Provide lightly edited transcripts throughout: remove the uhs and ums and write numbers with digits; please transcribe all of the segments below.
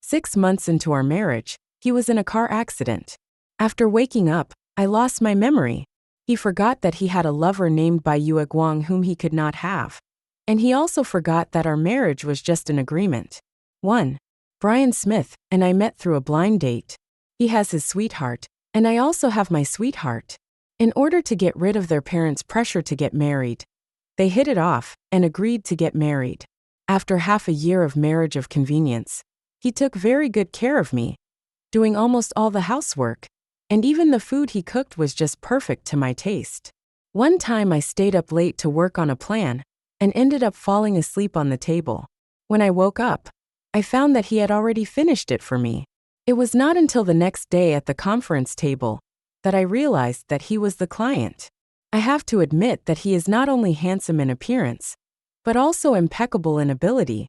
6 months into our marriage, he was in a car accident. After waking up, I lost my memory. He forgot that he had a lover named Bai Yue Guang whom he could not have. And he also forgot that our marriage was just an agreement. 1. Brian Smith and I met through a blind date. He has his sweetheart, and I also have my sweetheart. In order to get rid of their parents' pressure to get married, they hit it off and agreed to get married. After half a year of marriage of convenience, he took very good care of me, doing almost all the housework, and even the food he cooked was just perfect to my taste. One time I stayed up late to work on a plan and ended up falling asleep on the table. When I woke up, I found that he had already finished it for me. It was not until the next day at the conference table that I realized that he was the client. I have to admit that he is not only handsome in appearance, but also impeccable in ability,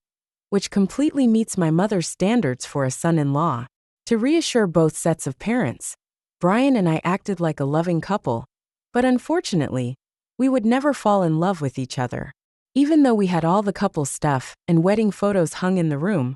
which completely meets my mother's standards for a son-in-law. To reassure both sets of parents, Brian and I acted like a loving couple, but unfortunately, we would never fall in love with each other. Even though we had all the couple stuff and wedding photos hung in the room,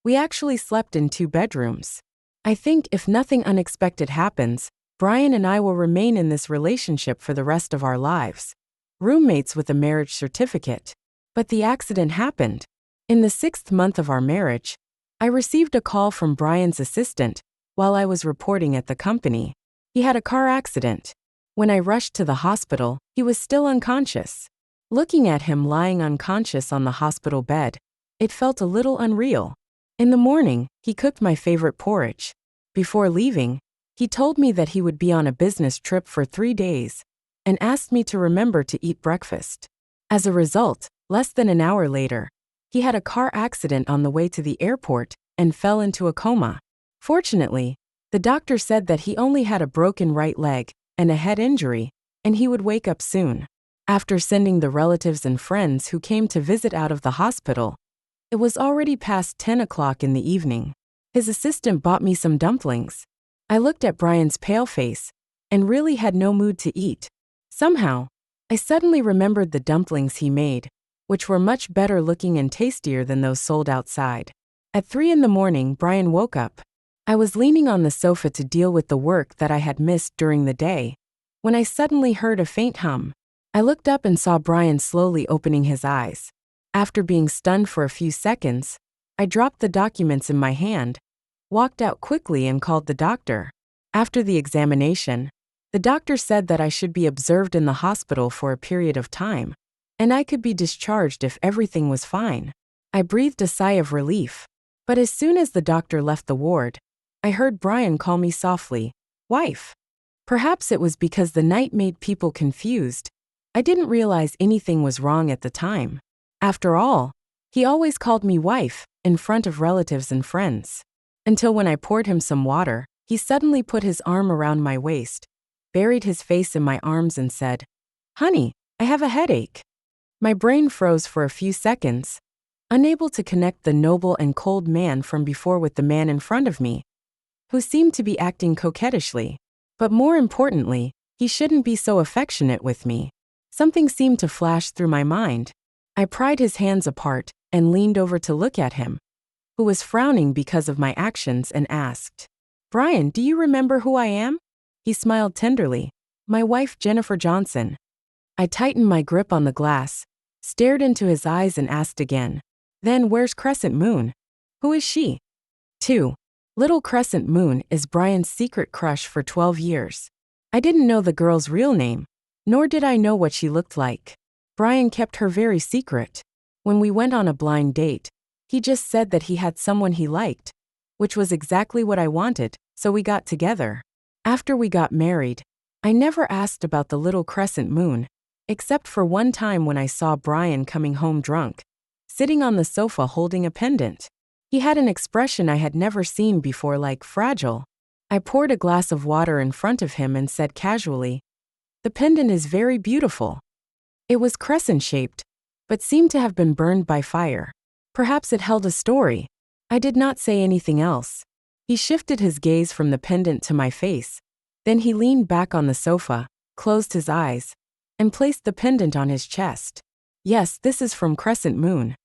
we actually slept in 2 bedrooms. I think if nothing unexpected happens, Brian and I will remain in this relationship for the rest of our lives, roommates with a marriage certificate. But the accident happened. In the 6th month of our marriage, I received a call from Brian's assistant while I was reporting at the company. He had a car accident. When I rushed to the hospital, he was still unconscious. Looking at him lying unconscious on the hospital bed, it felt a little unreal. In the morning, he cooked my favorite porridge. Before leaving, he told me that he would be on a business trip for 3 days and asked me to remember to eat breakfast. As a result, less than an hour later, he had a car accident on the way to the airport and fell into a coma. Fortunately, the doctor said that he only had a broken right leg and a head injury, and he would wake up soon. After sending the relatives and friends who came to visit out of the hospital, it was already past 10 o'clock in the evening. His assistant bought me some dumplings. I looked at Brian's pale face and really had no mood to eat. Somehow, I suddenly remembered the dumplings he made, which were much better looking and tastier than those sold outside. At 3 in the morning, Brian woke up. I was leaning on the sofa to deal with the work that I had missed during the day, when I suddenly heard a faint hum. I looked up and saw Brian slowly opening his eyes. After being stunned for a few seconds, I dropped the documents in my hand, walked out quickly and called the doctor. After the examination, the doctor said that I should be observed in the hospital for a period of time, and I could be discharged if everything was fine. I breathed a sigh of relief. But as soon as the doctor left the ward, I heard Brian call me softly, "Wife." Perhaps it was because the night made people confused. I didn't realize anything was wrong at the time. After all, he always called me wife in front of relatives and friends. Until when I poured him some water, he suddenly put his arm around my waist, buried his face in my arms and said, "Honey, I have a headache." My brain froze for a few seconds, unable to connect the noble and cold man from before with the man in front of me, who seemed to be acting coquettishly. But more importantly, he shouldn't be so affectionate with me. Something seemed to flash through my mind. I pried his hands apart and leaned over to look at him, who was frowning because of my actions, and asked, "Brian, do you remember who I am?" He smiled tenderly. "My wife, Jennifer Johnson." I tightened my grip on the glass, stared into his eyes and asked again, "Then where's Crescent Moon? Who is she?" 2. Little Crescent Moon is Brian's secret crush for 12 years. I didn't know the girl's real name, nor did I know what she looked like. Brian kept her very secret. When we went on a blind date, he just said that he had someone he liked, which was exactly what I wanted, so we got together. After we got married, I never asked about the little Crescent Moon, except for one time when I saw Brian coming home drunk, sitting on the sofa holding a pendant. He had an expression I had never seen before, like fragile. I poured a glass of water in front of him and said casually, "The pendant is very beautiful." It was crescent-shaped, but seemed to have been burned by fire. Perhaps it held a story. I did not say anything else. He shifted his gaze from the pendant to my face. Then he leaned back on the sofa, closed his eyes, and placed the pendant on his chest. "Yes, this is from Crescent Moon."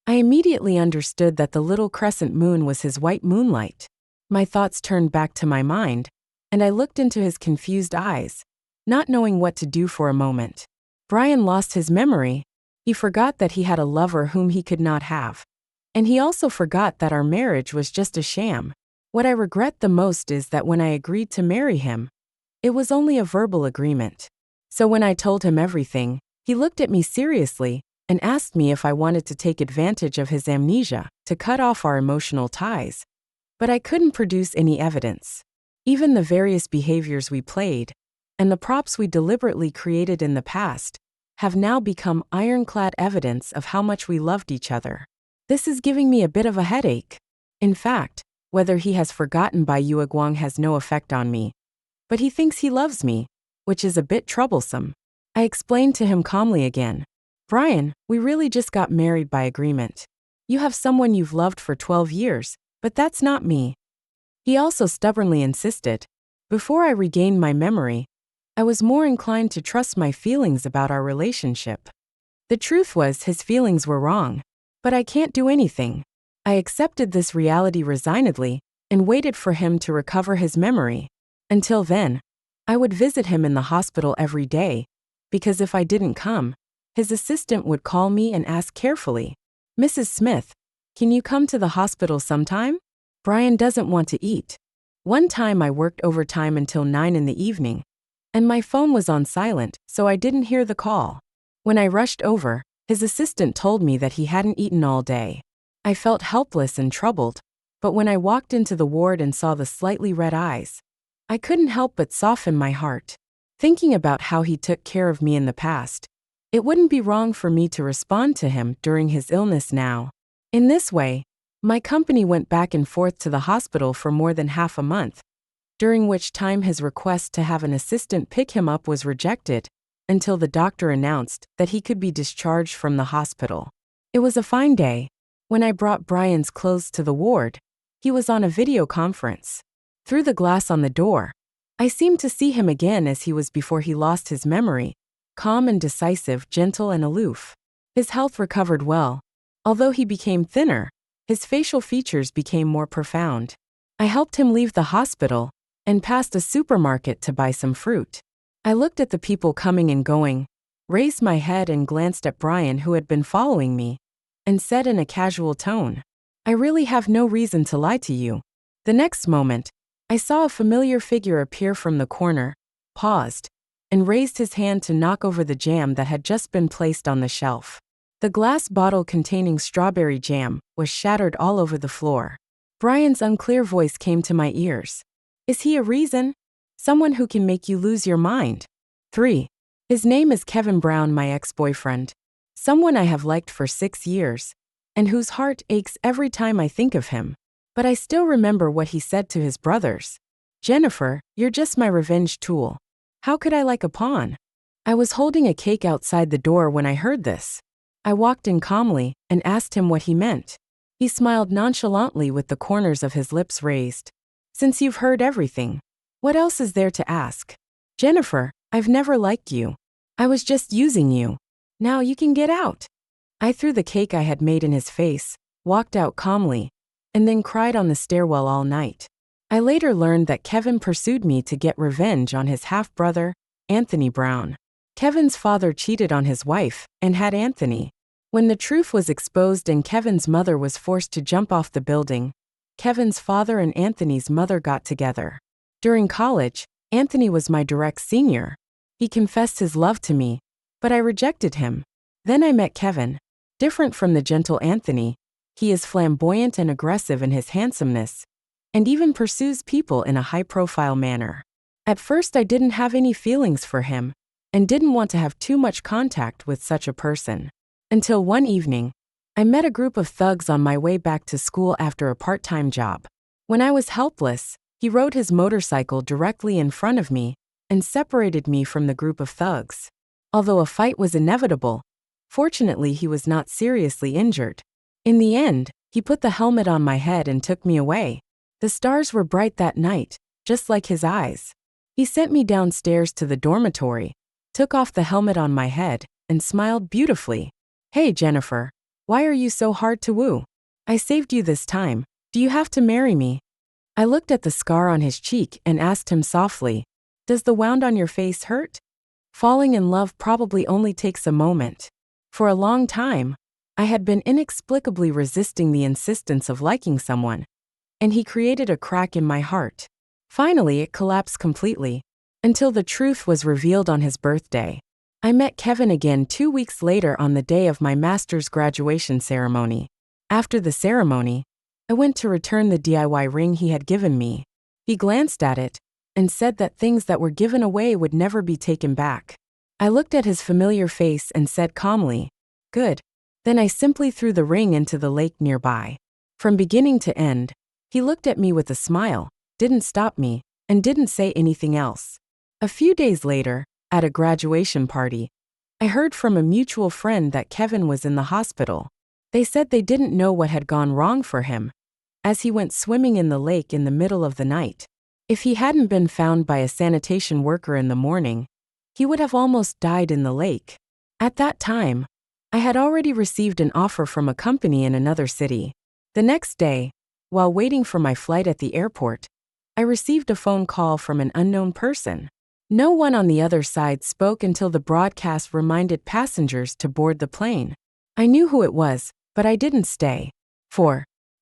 I immediately understood that the little crescent moon was his white moonlight. My thoughts turned back to my mind, and I looked into his confused eyes, not knowing what to do for a moment. Brian lost his memory. He forgot that he had a lover whom he could not have. And he also forgot that our marriage was just a sham. What I regret the most is that when I agreed to marry him, it was only a verbal agreement. So when I told him everything, he looked at me seriously and asked me if I wanted to take advantage of his amnesia to cut off our emotional ties. But I couldn't produce any evidence. Even the various behaviors we played, and the props we deliberately created in the past, have now become ironclad evidence of how much we loved each other. This is giving me a bit of a headache. In fact, whether he has forgotten by Yueguang has no effect on me. But he thinks he loves me, which is a bit troublesome. I explained to him calmly again. Brian, we really just got married by agreement. You have someone you've loved for 12 years, but that's not me. He also stubbornly insisted. Before I regained my memory, I was more inclined to trust my feelings about our relationship. The truth was his feelings were wrong, but I can't do anything. I accepted this reality resignedly and waited for him to recover his memory. Until then, I would visit him in the hospital every day, because if I didn't come, his assistant would call me and ask carefully, Mrs. Smith, can you come to the hospital sometime? Brian doesn't want to eat. One time I worked overtime until 9 in the evening, and my phone was on silent, so I didn't hear the call. When I rushed over, his assistant told me that he hadn't eaten all day. I felt helpless and troubled, but when I walked into the ward and saw the slightly red eyes, I couldn't help but soften my heart. Thinking about how he took care of me in the past, it wouldn't be wrong for me to respond to him during his illness now. In this way, my company went back and forth to the hospital for more than half a month, during which time his request to have an assistant pick him up was rejected, until the doctor announced that he could be discharged from the hospital. It was a fine day. When I brought Brian's clothes to the ward, he was on a video conference. Through the glass on the door, I seemed to see him again as he was before he lost his memory, calm and decisive, gentle and aloof. His health recovered well. Although he became thinner, his facial features became more profound. I helped him leave the hospital and passed a supermarket to buy some fruit. I looked at the people coming and going, raised my head and glanced at Brian, who had been following me, and said in a casual tone, I really have no reason to lie to you. The next moment, I saw a familiar figure appear from the corner, paused, and raised his hand to knock over the jam that had just been placed on the shelf. The glass bottle containing strawberry jam was shattered all over the floor. Brian's unclear voice came to my ears. Is he a reason? Someone who can make you lose your mind? 3. His name is Kevin Brown, my ex-boyfriend. Someone I have liked for 6 years, and whose heart aches every time I think of him. But I still remember what he said to his brothers. Jennifer, you're just my revenge tool. How could I like a pawn? I was holding a cake outside the door when I heard this. I walked in calmly and asked him what he meant. He smiled nonchalantly with the corners of his lips raised. Since you've heard everything, what else is there to ask? Jennifer, I've never liked you. I was just using you. Now you can get out. I threw the cake I had made in his face, walked out calmly, and then cried on the stairwell all night. I later learned that Kevin pursued me to get revenge on his half-brother, Anthony Brown. Kevin's father cheated on his wife and had Anthony. When the truth was exposed and Kevin's mother was forced to jump off the building, Kevin's father and Anthony's mother got together. During college, Anthony was my direct senior. He confessed his love to me, but I rejected him. Then I met Kevin. Different from the gentle Anthony, he is flamboyant and aggressive in his handsomeness, and even pursues people in a high-profile manner. At first I didn't have any feelings for him, and didn't want to have too much contact with such a person. Until one evening, I met a group of thugs on my way back to school after a part-time job. When I was helpless, he rode his motorcycle directly in front of me and separated me from the group of thugs. Although a fight was inevitable, fortunately he was not seriously injured. In the end, he put the helmet on my head and took me away. The stars were bright that night, just like his eyes. He sent me downstairs to the dormitory, took off the helmet on my head, and smiled beautifully. Hey Jennifer, Why are you so hard to woo? I saved you this time. Do you have to marry me? I looked at the scar on his cheek and asked him softly, does the wound on your face hurt? Falling in love probably only takes a moment. For a long time, I had been inexplicably resisting the insistence of liking someone, and he created a crack in my heart. Finally, it collapsed completely, until the truth was revealed on his birthday. I met Kevin again 2 weeks later on the day of my master's graduation ceremony. After the ceremony, I went to return the DIY ring he had given me. He glanced at it and said that things that were given away would never be taken back. I looked at his familiar face and said calmly, "Good." Then I simply threw the ring into the lake nearby. From beginning to end, he looked at me with a smile, didn't stop me, and didn't say anything else. A few days later, at a graduation party, I heard from a mutual friend that Kevin was in the hospital. They said they didn't know what had gone wrong for him, as he went swimming in the lake in the middle of the night. If he hadn't been found by a sanitation worker in the morning, he would have almost died in the lake. At that time, I had already received an offer from a company in another city. The next day, while waiting for my flight at the airport, I received a phone call from an unknown person. No one on the other side spoke until the broadcast reminded passengers to board the plane. I knew who it was, but I didn't stay.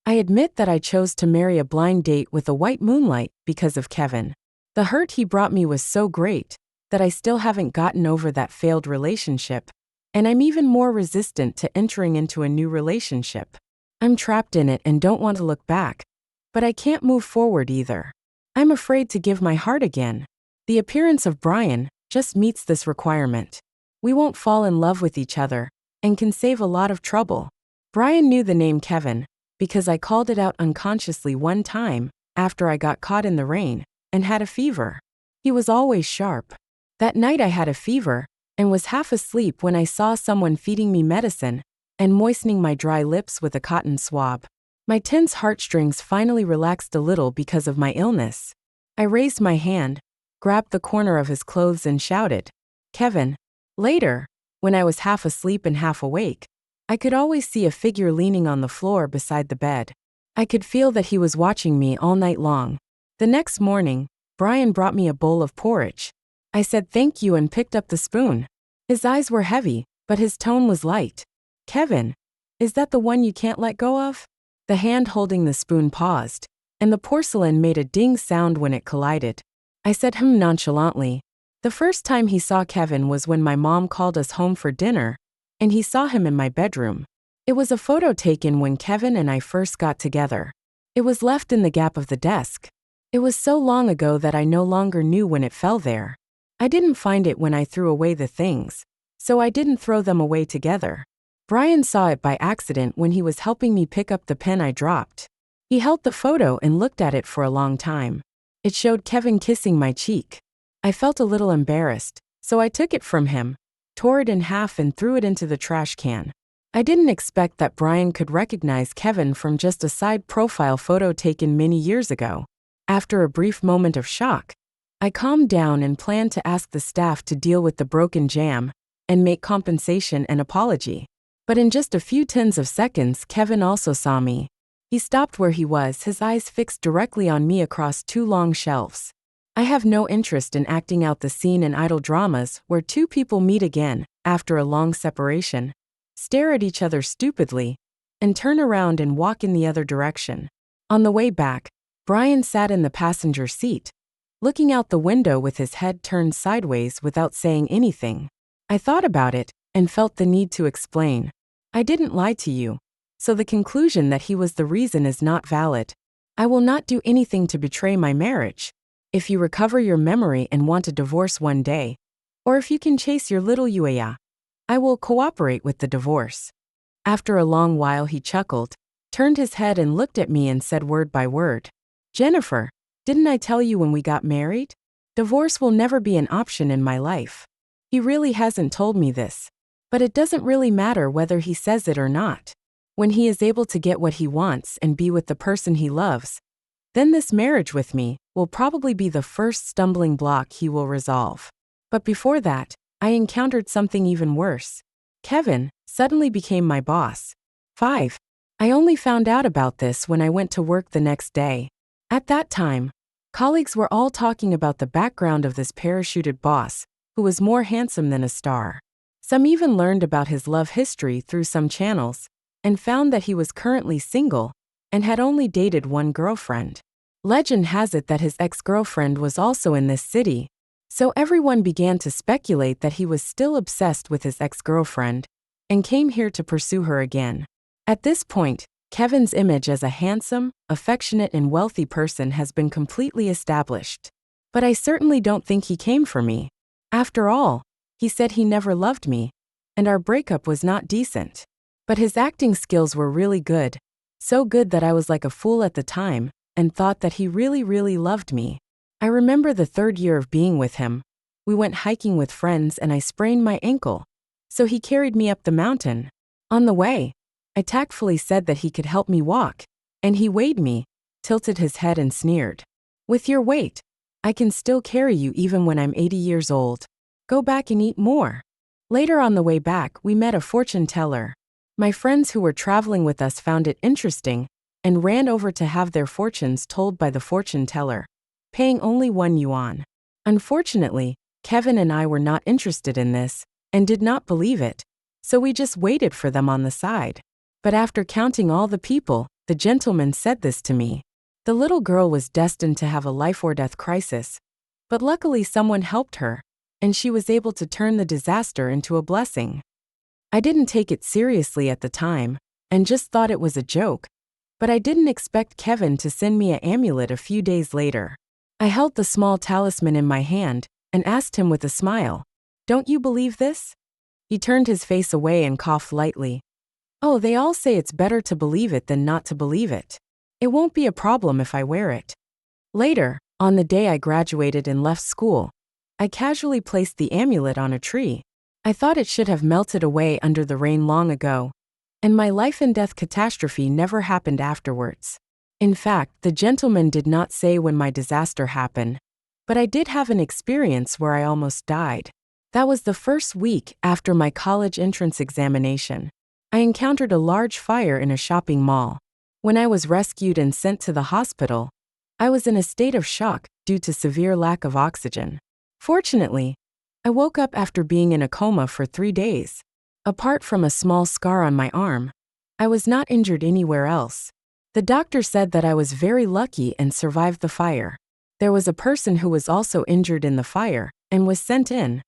I admit that I chose to marry a blind date with a white moonlight because of Kevin. The hurt he brought me was so great that I still haven't gotten over that failed relationship, and I'm even more resistant to entering into a new relationship. I'm trapped in it and don't want to look back, but I can't move forward either. I'm afraid to give my heart again. The appearance of Brian just meets this requirement. We won't fall in love with each other and can save a lot of trouble. Brian knew the name Kevin because I called it out unconsciously one time after I got caught in the rain and had a fever. He was always sharp. That night I had a fever and was half asleep when I saw someone feeding me medicine and moistening my dry lips with a cotton swab. My tense heartstrings finally relaxed a little because of my illness. I raised my hand, grabbed the corner of his clothes and shouted, "Kevin." Later, when I was half asleep and half awake, I could always see a figure leaning on the floor beside the bed. I could feel that he was watching me all night long. The next morning, Brian brought me a bowl of porridge. I said thank you and picked up the spoon. His eyes were heavy, but his tone was light. "Kevin, is that the one you can't let go of?" The hand holding the spoon paused, and the porcelain made a ding sound when it collided. I said nonchalantly. The first time he saw Kevin was when my mom called us home for dinner, and he saw him in my bedroom. It was a photo taken when Kevin and I first got together. It was left in the gap of the desk. It was so long ago that I no longer knew when it fell there. I didn't find it when I threw away the things, so I didn't throw them away together. Brian saw it by accident when he was helping me pick up the pen I dropped. He held the photo and looked at it for a long time. It showed Kevin kissing my cheek. I felt a little embarrassed, so I took it from him, tore it in half and threw it into the trash can. I didn't expect that Brian could recognize Kevin from just a side profile photo taken many years ago. After a brief moment of shock, I calmed down and planned to ask the staff to deal with the broken jam and make compensation and apology. But in just a few tens of seconds, Kevin also saw me. He stopped where he was, his eyes fixed directly on me across 2 long shelves. I have no interest in acting out the scene in idle dramas where 2 people meet again after a long separation, stare at each other stupidly, and turn around and walk in the other direction. On the way back, Brian sat in the passenger seat, looking out the window with his head turned sideways without saying anything. I thought about it and felt the need to explain. I didn't lie to you, so the conclusion that he was the reason is not valid. I will not do anything to betray my marriage. If you recover your memory and want a divorce one day, or if you can chase your little Yuaya, I will cooperate with the divorce. After a long while he chuckled, turned his head and looked at me and said word by word, "Jennifer, didn't I tell you when we got married? Divorce will never be an option in my life." He really hasn't told me this, but it doesn't really matter whether he says it or not. When he is able to get what he wants and be with the person he loves, then this marriage with me will probably be the first stumbling block he will resolve. But before that, I encountered something even worse. Kevin suddenly became my boss. 5. I only found out about this when I went to work the next day. At that time, colleagues were all talking about the background of this parachuted boss, who was more handsome than a star. Some even learned about his love history through some channels, and found that he was currently single and had only dated one girlfriend. Legend has it that his ex-girlfriend was also in this city, so everyone began to speculate that he was still obsessed with his ex-girlfriend and came here to pursue her again. At this point, Kevin's image as a handsome, affectionate, and wealthy person has been completely established. But I certainly don't think he came for me. After all, he said he never loved me, and our breakup was not decent. But his acting skills were really good, so good that I was like a fool at the time and thought that he really, really loved me. I remember the 3rd year of being with him. We went hiking with friends and I sprained my ankle, so he carried me up the mountain. On the way, I tactfully said that he could help me walk, and he weighed me, tilted his head and sneered. "With your weight, I can still carry you even when I'm 80 years old. Go back and eat more." Later on the way back, we met a fortune teller. My friends who were traveling with us found it interesting and ran over to have their fortunes told by the fortune teller, paying only 1 yuan. Unfortunately, Kevin and I were not interested in this and did not believe it, so we just waited for them on the side. But after counting all the people, the gentleman said this to me. The little girl was destined to have a life or death crisis, but luckily someone helped her, and she was able to turn the disaster into a blessing. I didn't take it seriously at the time, and just thought it was a joke, but I didn't expect Kevin to send me an amulet a few days later. I held the small talisman in my hand and asked him with a smile, "Don't you believe this?" He turned his face away and coughed lightly. "Oh, they all say it's better to believe it than not to believe it. It won't be a problem if I wear it." Later, on the day I graduated and left school, I casually placed the amulet on a tree. I thought it should have melted away under the rain long ago, and my life and death catastrophe never happened afterwards. In fact, the gentleman did not say when my disaster happened, but I did have an experience where I almost died. That was the first week after my college entrance examination. I encountered a large fire in a shopping mall. When I was rescued and sent to the hospital, I was in a state of shock due to severe lack of oxygen. Fortunately, I woke up after being in a coma for 3 days. Apart from a small scar on my arm, I was not injured anywhere else. The doctor said that I was very lucky and survived the fire. There was a person who was also injured in the fire and was sent in,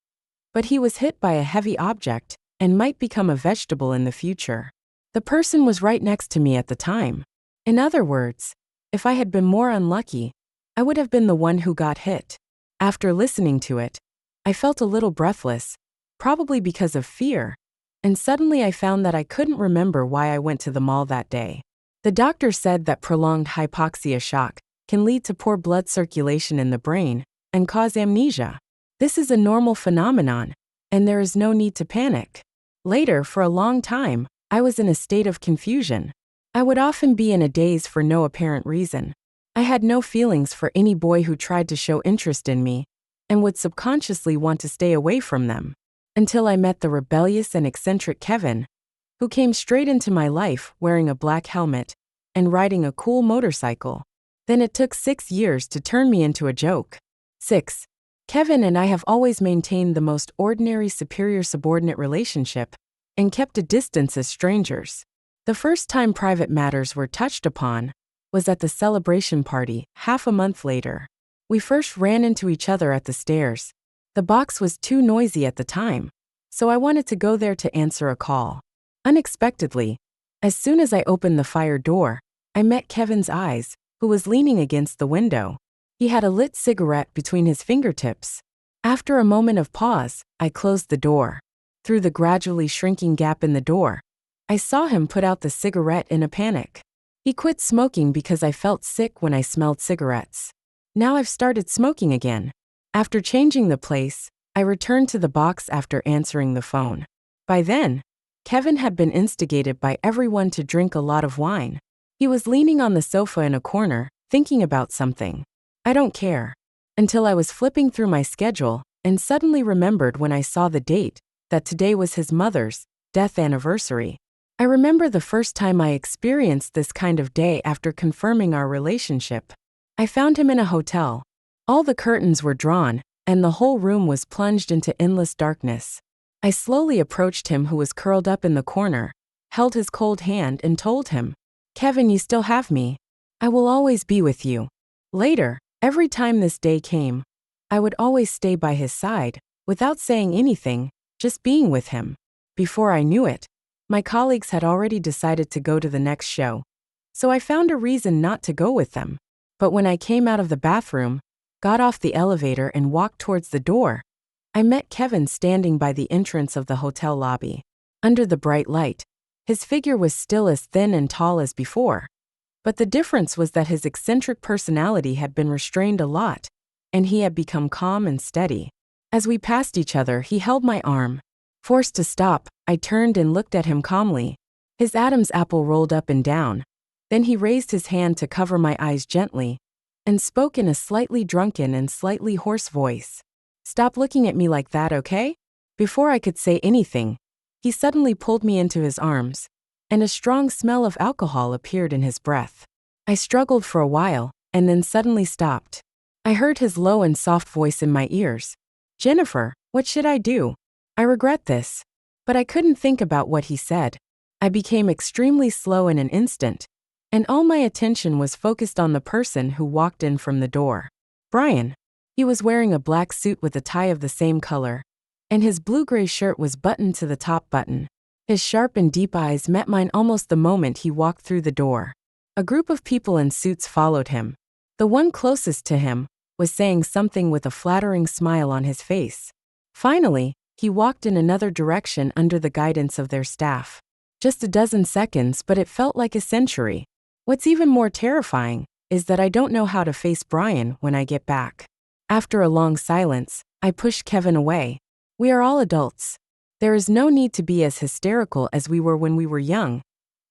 but he was hit by a heavy object and might become a vegetable in the future. The person was right next to me at the time. In other words, if I had been more unlucky, I would have been the one who got hit. After listening to it, I felt a little breathless, probably because of fear, and suddenly I found that I couldn't remember why I went to the mall that day. The doctor said that prolonged hypoxia shock can lead to poor blood circulation in the brain and cause amnesia. This is a normal phenomenon, and there is no need to panic. Later, for a long time, I was in a state of confusion. I would often be in a daze for no apparent reason. I had no feelings for any boy who tried to show interest in me, and would subconsciously want to stay away from them, until I met the rebellious and eccentric Kevin, who came straight into my life wearing a black helmet and riding a cool motorcycle. Then it took 6 years to turn me into a joke. 6. Kevin and I have always maintained the most ordinary superior-subordinate relationship and kept a distance as strangers. The first time private matters were touched upon was at the celebration party, half a month later. We first ran into each other at the stairs. The box was too noisy at the time, so I wanted to go there to answer a call. Unexpectedly, as soon as I opened the fire door, I met Kevin's eyes, who was leaning against the window. He had a lit cigarette between his fingertips. After a moment of pause, I closed the door. Through the gradually shrinking gap in the door, I saw him put out the cigarette in a panic. He quit smoking because I felt sick when I smelled cigarettes. Now I've started smoking again. After changing the place, I returned to the box after answering the phone. By then, Kevin had been instigated by everyone to drink a lot of wine. He was leaning on the sofa in a corner, thinking about something. I don't care. Until I was flipping through my schedule and suddenly remembered when I saw the date that today was his mother's death anniversary. I remember the first time I experienced this kind of day after confirming our relationship. I found him in a hotel. All the curtains were drawn, and the whole room was plunged into endless darkness. I slowly approached him who was curled up in the corner, held his cold hand and told him, "Kevin, you still have me. I will always be with you." Later, every time this day came, I would always stay by his side, without saying anything, just being with him. Before I knew it, my colleagues had already decided to go to the next show, so I found a reason not to go with them. But when I came out of the bathroom, got off the elevator and walked towards the door, I met Kevin standing by the entrance of the hotel lobby. Under the bright light, his figure was still as thin and tall as before, but the difference was that his eccentric personality had been restrained a lot, and he had become calm and steady. As we passed each other, he held my arm. Forced to stop, I turned and looked at him calmly. His Adam's apple rolled up and down. Then he raised his hand to cover my eyes gently, and spoke in a slightly drunken and slightly hoarse voice. "Stop looking at me like that, okay?" Before I could say anything, he suddenly pulled me into his arms, and a strong smell of alcohol appeared in his breath. I struggled for a while, and then suddenly stopped. I heard his low and soft voice in my ears. "Jennifer, what should I do? I regret this." But I couldn't think about what he said. I became extremely slow in an instant, and all my attention was focused on the person who walked in from the door. Brian. He was wearing a black suit with a tie of the same color, and his blue-gray shirt was buttoned to the top button. His sharp and deep eyes met mine almost the moment he walked through the door. A group of people in suits followed him. The one closest to him was saying something with a flattering smile on his face. Finally, he walked in another direction under the guidance of their staff. Just a dozen seconds, but it felt like a century. What's even more terrifying is that I don't know how to face Brian when I get back. After a long silence, I pushed Kevin away. We are all adults. There is no need to be as hysterical as we were when we were young,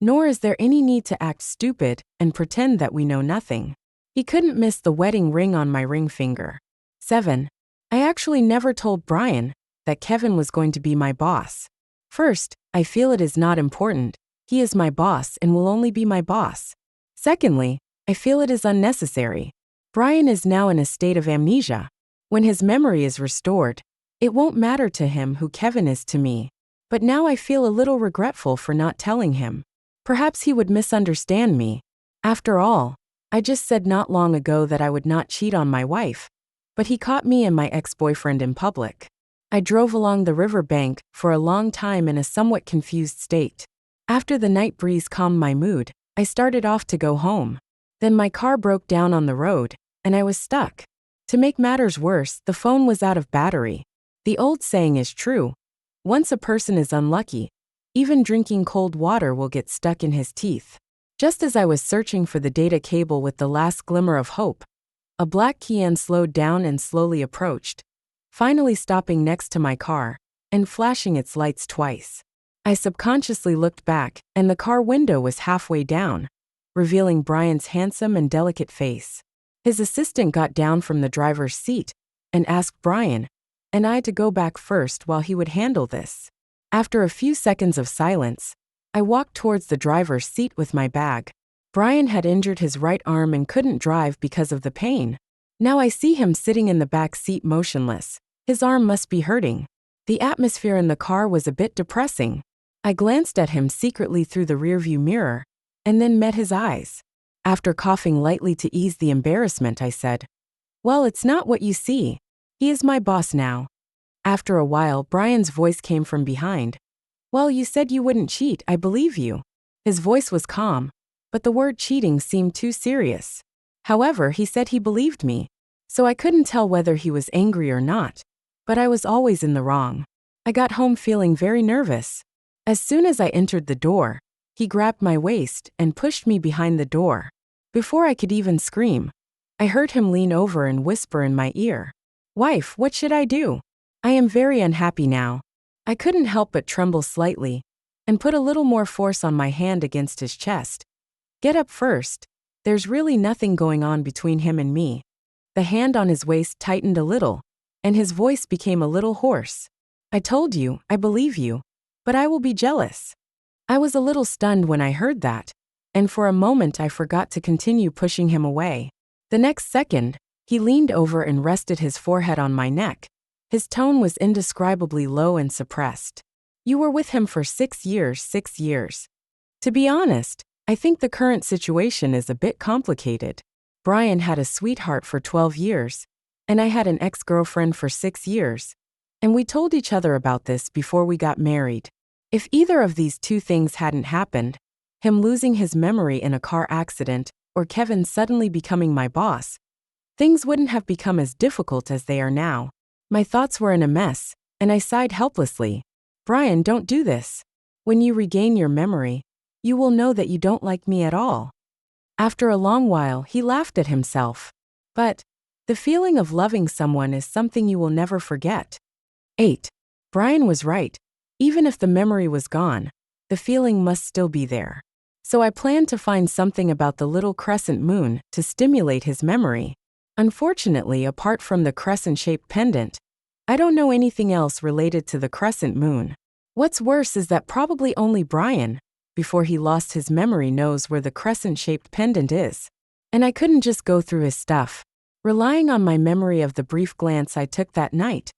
nor is there any need to act stupid and pretend that we know nothing. He couldn't miss the wedding ring on my ring finger. 7. I actually never told Brian that Kevin was going to be my boss. First, I feel it is not important. He is my boss and will only be my boss. Secondly, I feel it is unnecessary. Brian is now in a state of amnesia. When his memory is restored, it won't matter to him who Kevin is to me. But now I feel a little regretful for not telling him. Perhaps he would misunderstand me. After all, I just said not long ago that I would not cheat on my wife, but he caught me and my ex-boyfriend in public. I drove along the river bank for a long time in a somewhat confused state. After the night breeze calmed my mood, I started off to go home. Then my car broke down on the road, and I was stuck. To make matters worse, the phone was out of battery. The old saying is true. Once a person is unlucky, even drinking cold water will get stuck in his teeth. Just as I was searching for the data cable with the last glimmer of hope, a black Kian slowed down and slowly approached, finally stopping next to my car and flashing its lights twice. I subconsciously looked back, and the car window was halfway down, revealing Brian's handsome and delicate face. His assistant got down from the driver's seat and asked Brian and I to go back first while he would handle this. After a few seconds of silence, I walked towards the driver's seat with my bag. Brian had injured his right arm and couldn't drive because of the pain. Now I see him sitting in the back seat motionless. His arm must be hurting. The atmosphere in the car was a bit depressing. I glanced at him secretly through the rearview mirror, and then met his eyes. After coughing lightly to ease the embarrassment, I said, "Well, it's not what you see. He is my boss now." After a while, Brian's voice came from behind. "Well, you said you wouldn't cheat, I believe you." His voice was calm, but the word cheating seemed too serious. However, he said he believed me, so I couldn't tell whether he was angry or not, but I was always in the wrong. I got home feeling very nervous. As soon as I entered the door, he grabbed my waist and pushed me behind the door. Before I could even scream, I heard him lean over and whisper in my ear, "Wife, what should I do? I am very unhappy now." I couldn't help but tremble slightly and put a little more force on my hand against his chest. "Get up first. There's really nothing going on between him and me." The hand on his waist tightened a little, and his voice became a little hoarse. "I told you, I believe you, but I will be jealous." I was a little stunned when I heard that, and for a moment I forgot to continue pushing him away. The next second, he leaned over and rested his forehead on my neck. His tone was indescribably low and suppressed. You were with him for 6 years, 6 years. To be honest, I think the current situation is a bit complicated. Brian had a sweetheart for 12 years, and I had an ex-girlfriend for 6 years. And we told each other about this before we got married. If either of these two things hadn't happened, him losing his memory in a car accident, or Kevin suddenly becoming my boss, things wouldn't have become as difficult as they are now. My thoughts were in a mess, and I sighed helplessly. Brian, don't do this. When you regain your memory, you will know that you don't like me at all. After a long while, he laughed at himself. But the feeling of loving someone is something you will never forget. 8. Brian was right. Even if the memory was gone, the feeling must still be there. So I planned to find something about the little crescent moon to stimulate his memory. Unfortunately, apart from the crescent-shaped pendant, I don't know anything else related to the crescent moon. What's worse is that probably only Brian, before he lost his memory, knows where the crescent-shaped pendant is. And I couldn't just go through his stuff, relying on my memory of the brief glance I took that night.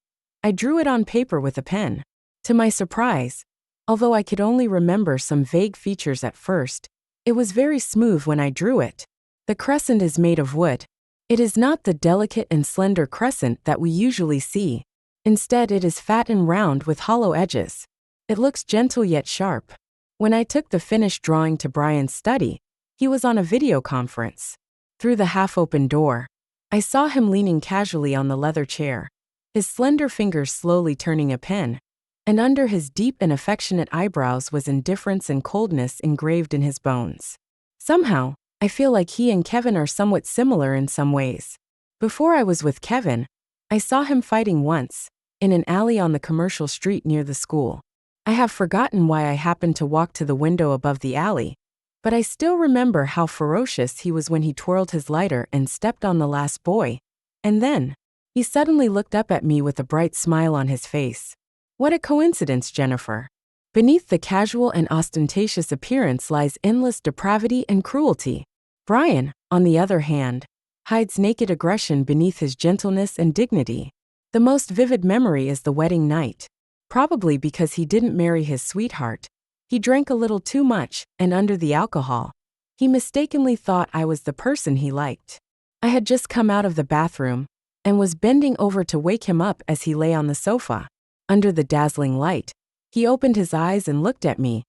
I drew it on paper with a pen. To my surprise, although I could only remember some vague features at first, it was very smooth when I drew it. The crescent is made of wood. It is not the delicate and slender crescent that we usually see. Instead, it is fat and round with hollow edges. It looks gentle yet sharp. When I took the finished drawing to Brian's study, he was on a video conference. Through the half-open door, I saw him leaning casually on the leather chair, his slender fingers slowly turning a pen, and under his deep and affectionate eyebrows was indifference and coldness engraved in his bones. Somehow, I feel like he and Kevin are somewhat similar in some ways. Before I was with Kevin, I saw him fighting once, in an alley on the commercial street near the school. I have forgotten why I happened to walk to the window above the alley, but I still remember how ferocious he was when he twirled his lighter and stepped on the last boy. And then, he suddenly looked up at me with a bright smile on his face. What a coincidence, Jennifer. Beneath the casual and ostentatious appearance lies endless depravity and cruelty. Brian, on the other hand, hides naked aggression beneath his gentleness and dignity. The most vivid memory is the wedding night. Probably because he didn't marry his sweetheart. He drank a little too much, and under the alcohol, he mistakenly thought I was the person he liked. I had just come out of the bathroom, and was bending over to wake him up as he lay on the sofa. Under the dazzling light, he opened his eyes and looked at me,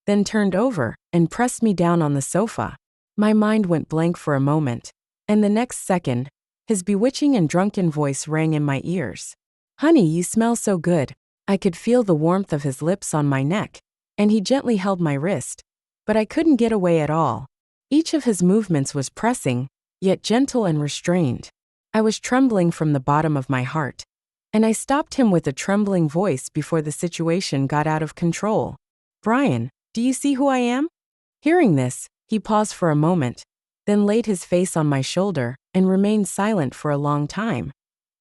then turned over and pressed me down on the sofa. My mind went blank for a moment, and the next second, his bewitching and drunken voice rang in my ears. Honey, you smell so good. I could feel the warmth of his lips on my neck, and he gently held my wrist, but I couldn't get away at all. Each of his movements was pressing, yet gentle and restrained. I was trembling from the bottom of my heart, and I stopped him with a trembling voice before the situation got out of control. Brian, do you see who I am? Hearing this, he paused for a moment, then laid his face on my shoulder and remained silent for a long time,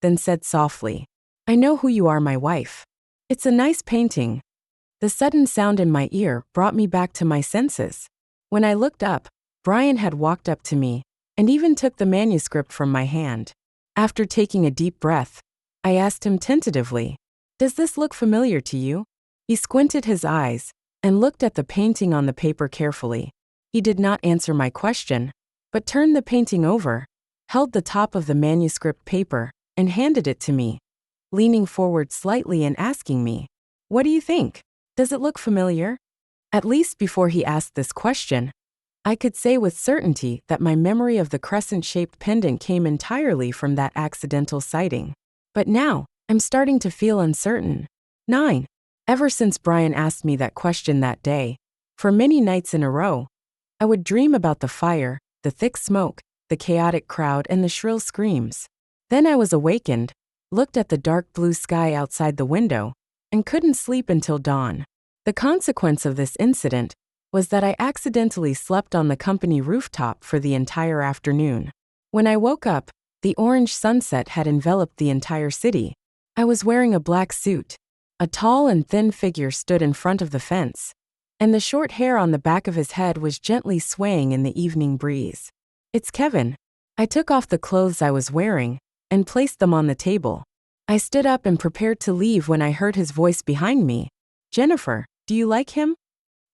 then said softly, I know who you are, my wife. It's a nice painting. The sudden sound in my ear brought me back to my senses. When I looked up, Brian had walked up to me and even took the manuscript from my hand. After taking a deep breath, I asked him tentatively, Does this look familiar to you? He squinted his eyes and looked at the painting on the paper carefully. He did not answer my question, but turned the painting over, held the top of the manuscript paper, and handed it to me, leaning forward slightly and asking me, What do you think? Does it look familiar? At least before he asked this question, I could say with certainty that my memory of the crescent-shaped pendant came entirely from that accidental sighting. But now, I'm starting to feel uncertain. 9. Ever since Brian asked me that question that day, for many nights in a row, I would dream about the fire, the thick smoke, the chaotic crowd, and the shrill screams. Then I was awakened, looked at the dark blue sky outside the window, and couldn't sleep until dawn. The consequence of this incident was that I accidentally slept on the company rooftop for the entire afternoon. When I woke up, the orange sunset had enveloped the entire city. I was wearing a black suit. A tall and thin figure stood in front of the fence, and the short hair on the back of his head was gently swaying in the evening breeze. "It's Kevin." I took off the clothes I was wearing and placed them on the table. I stood up and prepared to leave when I heard his voice behind me. "Jennifer, do you like him?"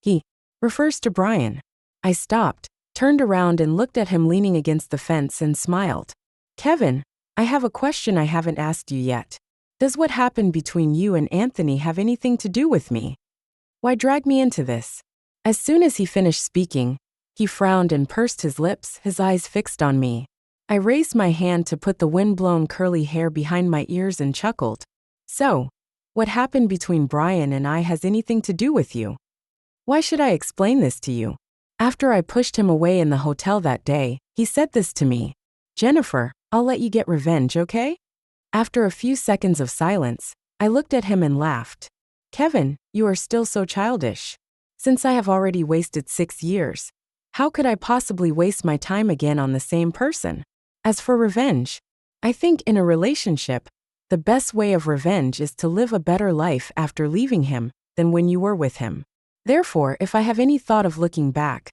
"He refers to Brian." I stopped, turned around and looked at him leaning against the fence and smiled. "Kevin, I have a question I haven't asked you yet. Does what happened between you and Anthony have anything to do with me? Why drag me into this?" As soon as he finished speaking, he frowned and pursed his lips, his eyes fixed on me. I raised my hand to put the wind-blown curly hair behind my ears and chuckled. "So, what happened between Brian and I has anything to do with you? Why should I explain this to you?" After I pushed him away in the hotel that day, he said this to me. "Jennifer, I'll let you get revenge, okay?" After a few seconds of silence, I looked at him and laughed. "Kevin, you are still so childish. Since I have already wasted 6 years, how could I possibly waste my time again on the same person? As for revenge, I think in a relationship, the best way of revenge is to live a better life after leaving him than when you were with him. Therefore, if I have any thought of looking back,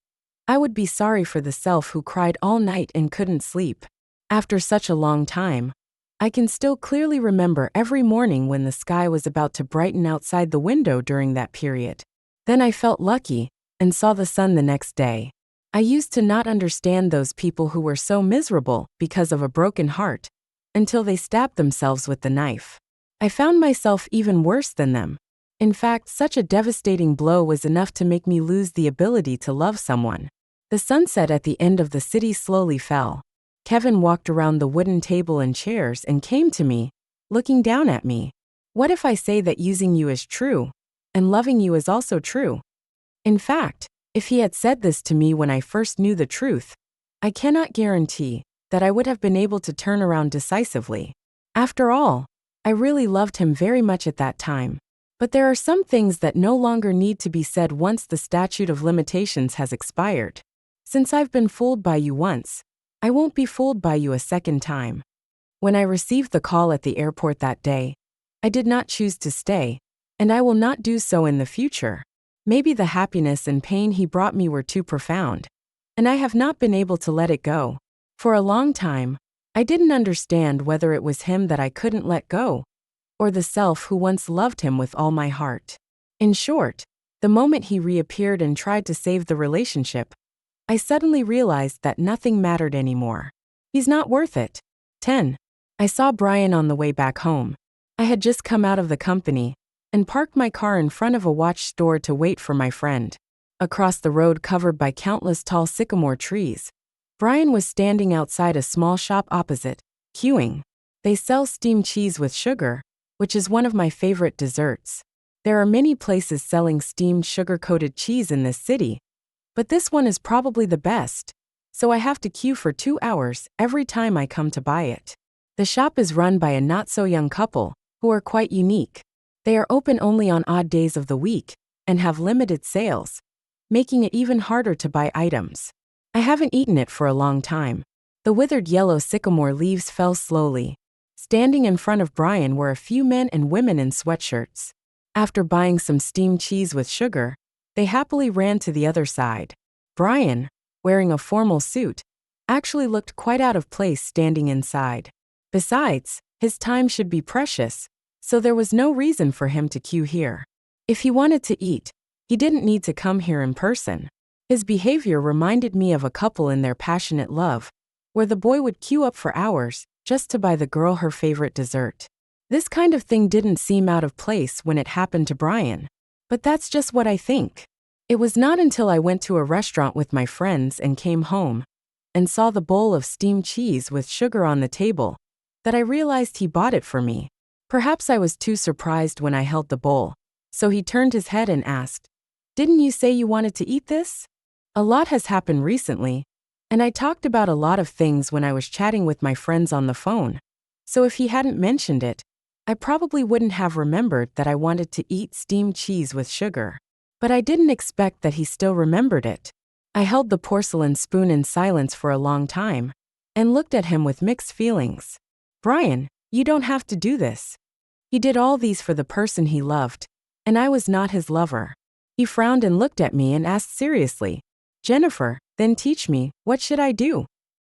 I would be sorry for the self who cried all night and couldn't sleep. After such a long time, I can still clearly remember every morning when the sky was about to brighten outside the window during that period. Then I felt lucky and saw the sun the next day. I used to not understand those people who were so miserable because of a broken heart until they stabbed themselves with the knife. I found myself even worse than them. In fact, such a devastating blow was enough to make me lose the ability to love someone. The sunset at the end of the city slowly fell. Kevin walked around the wooden table and chairs and came to me, looking down at me. "What if I say that using you is true, and loving you is also true?" In fact, if he had said this to me when I first knew the truth, I cannot guarantee that I would have been able to turn around decisively. After all, I really loved him very much at that time. But there are some things that no longer need to be said once the statute of limitations has expired. Since I've been fooled by you once, I won't be fooled by you a second time. When I received the call at the airport that day, I did not choose to stay, and I will not do so in the future. Maybe the happiness and pain he brought me were too profound, and I have not been able to let it go. For a long time, I didn't understand whether it was him that I couldn't let go, or the self who once loved him with all my heart. In short, the moment he reappeared and tried to save the relationship, I suddenly realized that nothing mattered anymore. He's not worth it. 10. I saw Brian on the way back home. I had just come out of the company and parked my car in front of a watch store to wait for my friend. Across the road covered by countless tall sycamore trees, Brian was standing outside a small shop opposite, queuing. They sell steamed cheese with sugar, which is one of my favorite desserts. There are many places selling steamed sugar-coated cheese in this city, but this one is probably the best, so I have to queue for 2 hours every time I come to buy it. The shop is run by a not-so-young couple, who are quite unique. They are open only on odd days of the week, and have limited sales, making it even harder to buy items. I haven't eaten it for a long time. The withered yellow sycamore leaves fell slowly. Standing in front of Brian were a few men and women in sweatshirts. After buying some steamed cheese with sugar, they happily ran to the other side. Brian, wearing a formal suit, actually looked quite out of place standing inside. Besides, his time should be precious, so there was no reason for him to queue here. If he wanted to eat, he didn't need to come here in person. His behavior reminded me of a couple in their passionate love, where the boy would queue up for hours just to buy the girl her favorite dessert. This kind of thing didn't seem out of place when it happened to Brian, but that's just what I think. It was not until I went to a restaurant with my friends and came home and saw the bowl of steamed cheese with sugar on the table that I realized he bought it for me. Perhaps I was too surprised when I held the bowl, so he turned his head and asked, "Didn't you say you wanted to eat this?" A lot has happened recently, and I talked about a lot of things when I was chatting with my friends on the phone, so if he hadn't mentioned it, I probably wouldn't have remembered that I wanted to eat steamed cheese with sugar. But I didn't expect that he still remembered it. I held the porcelain spoon in silence for a long time and looked at him with mixed feelings. "Brian, you don't have to do this." He did all these for the person he loved, and I was not his lover. He frowned and looked at me and asked seriously, "Jennifer, then teach me, what should I do?"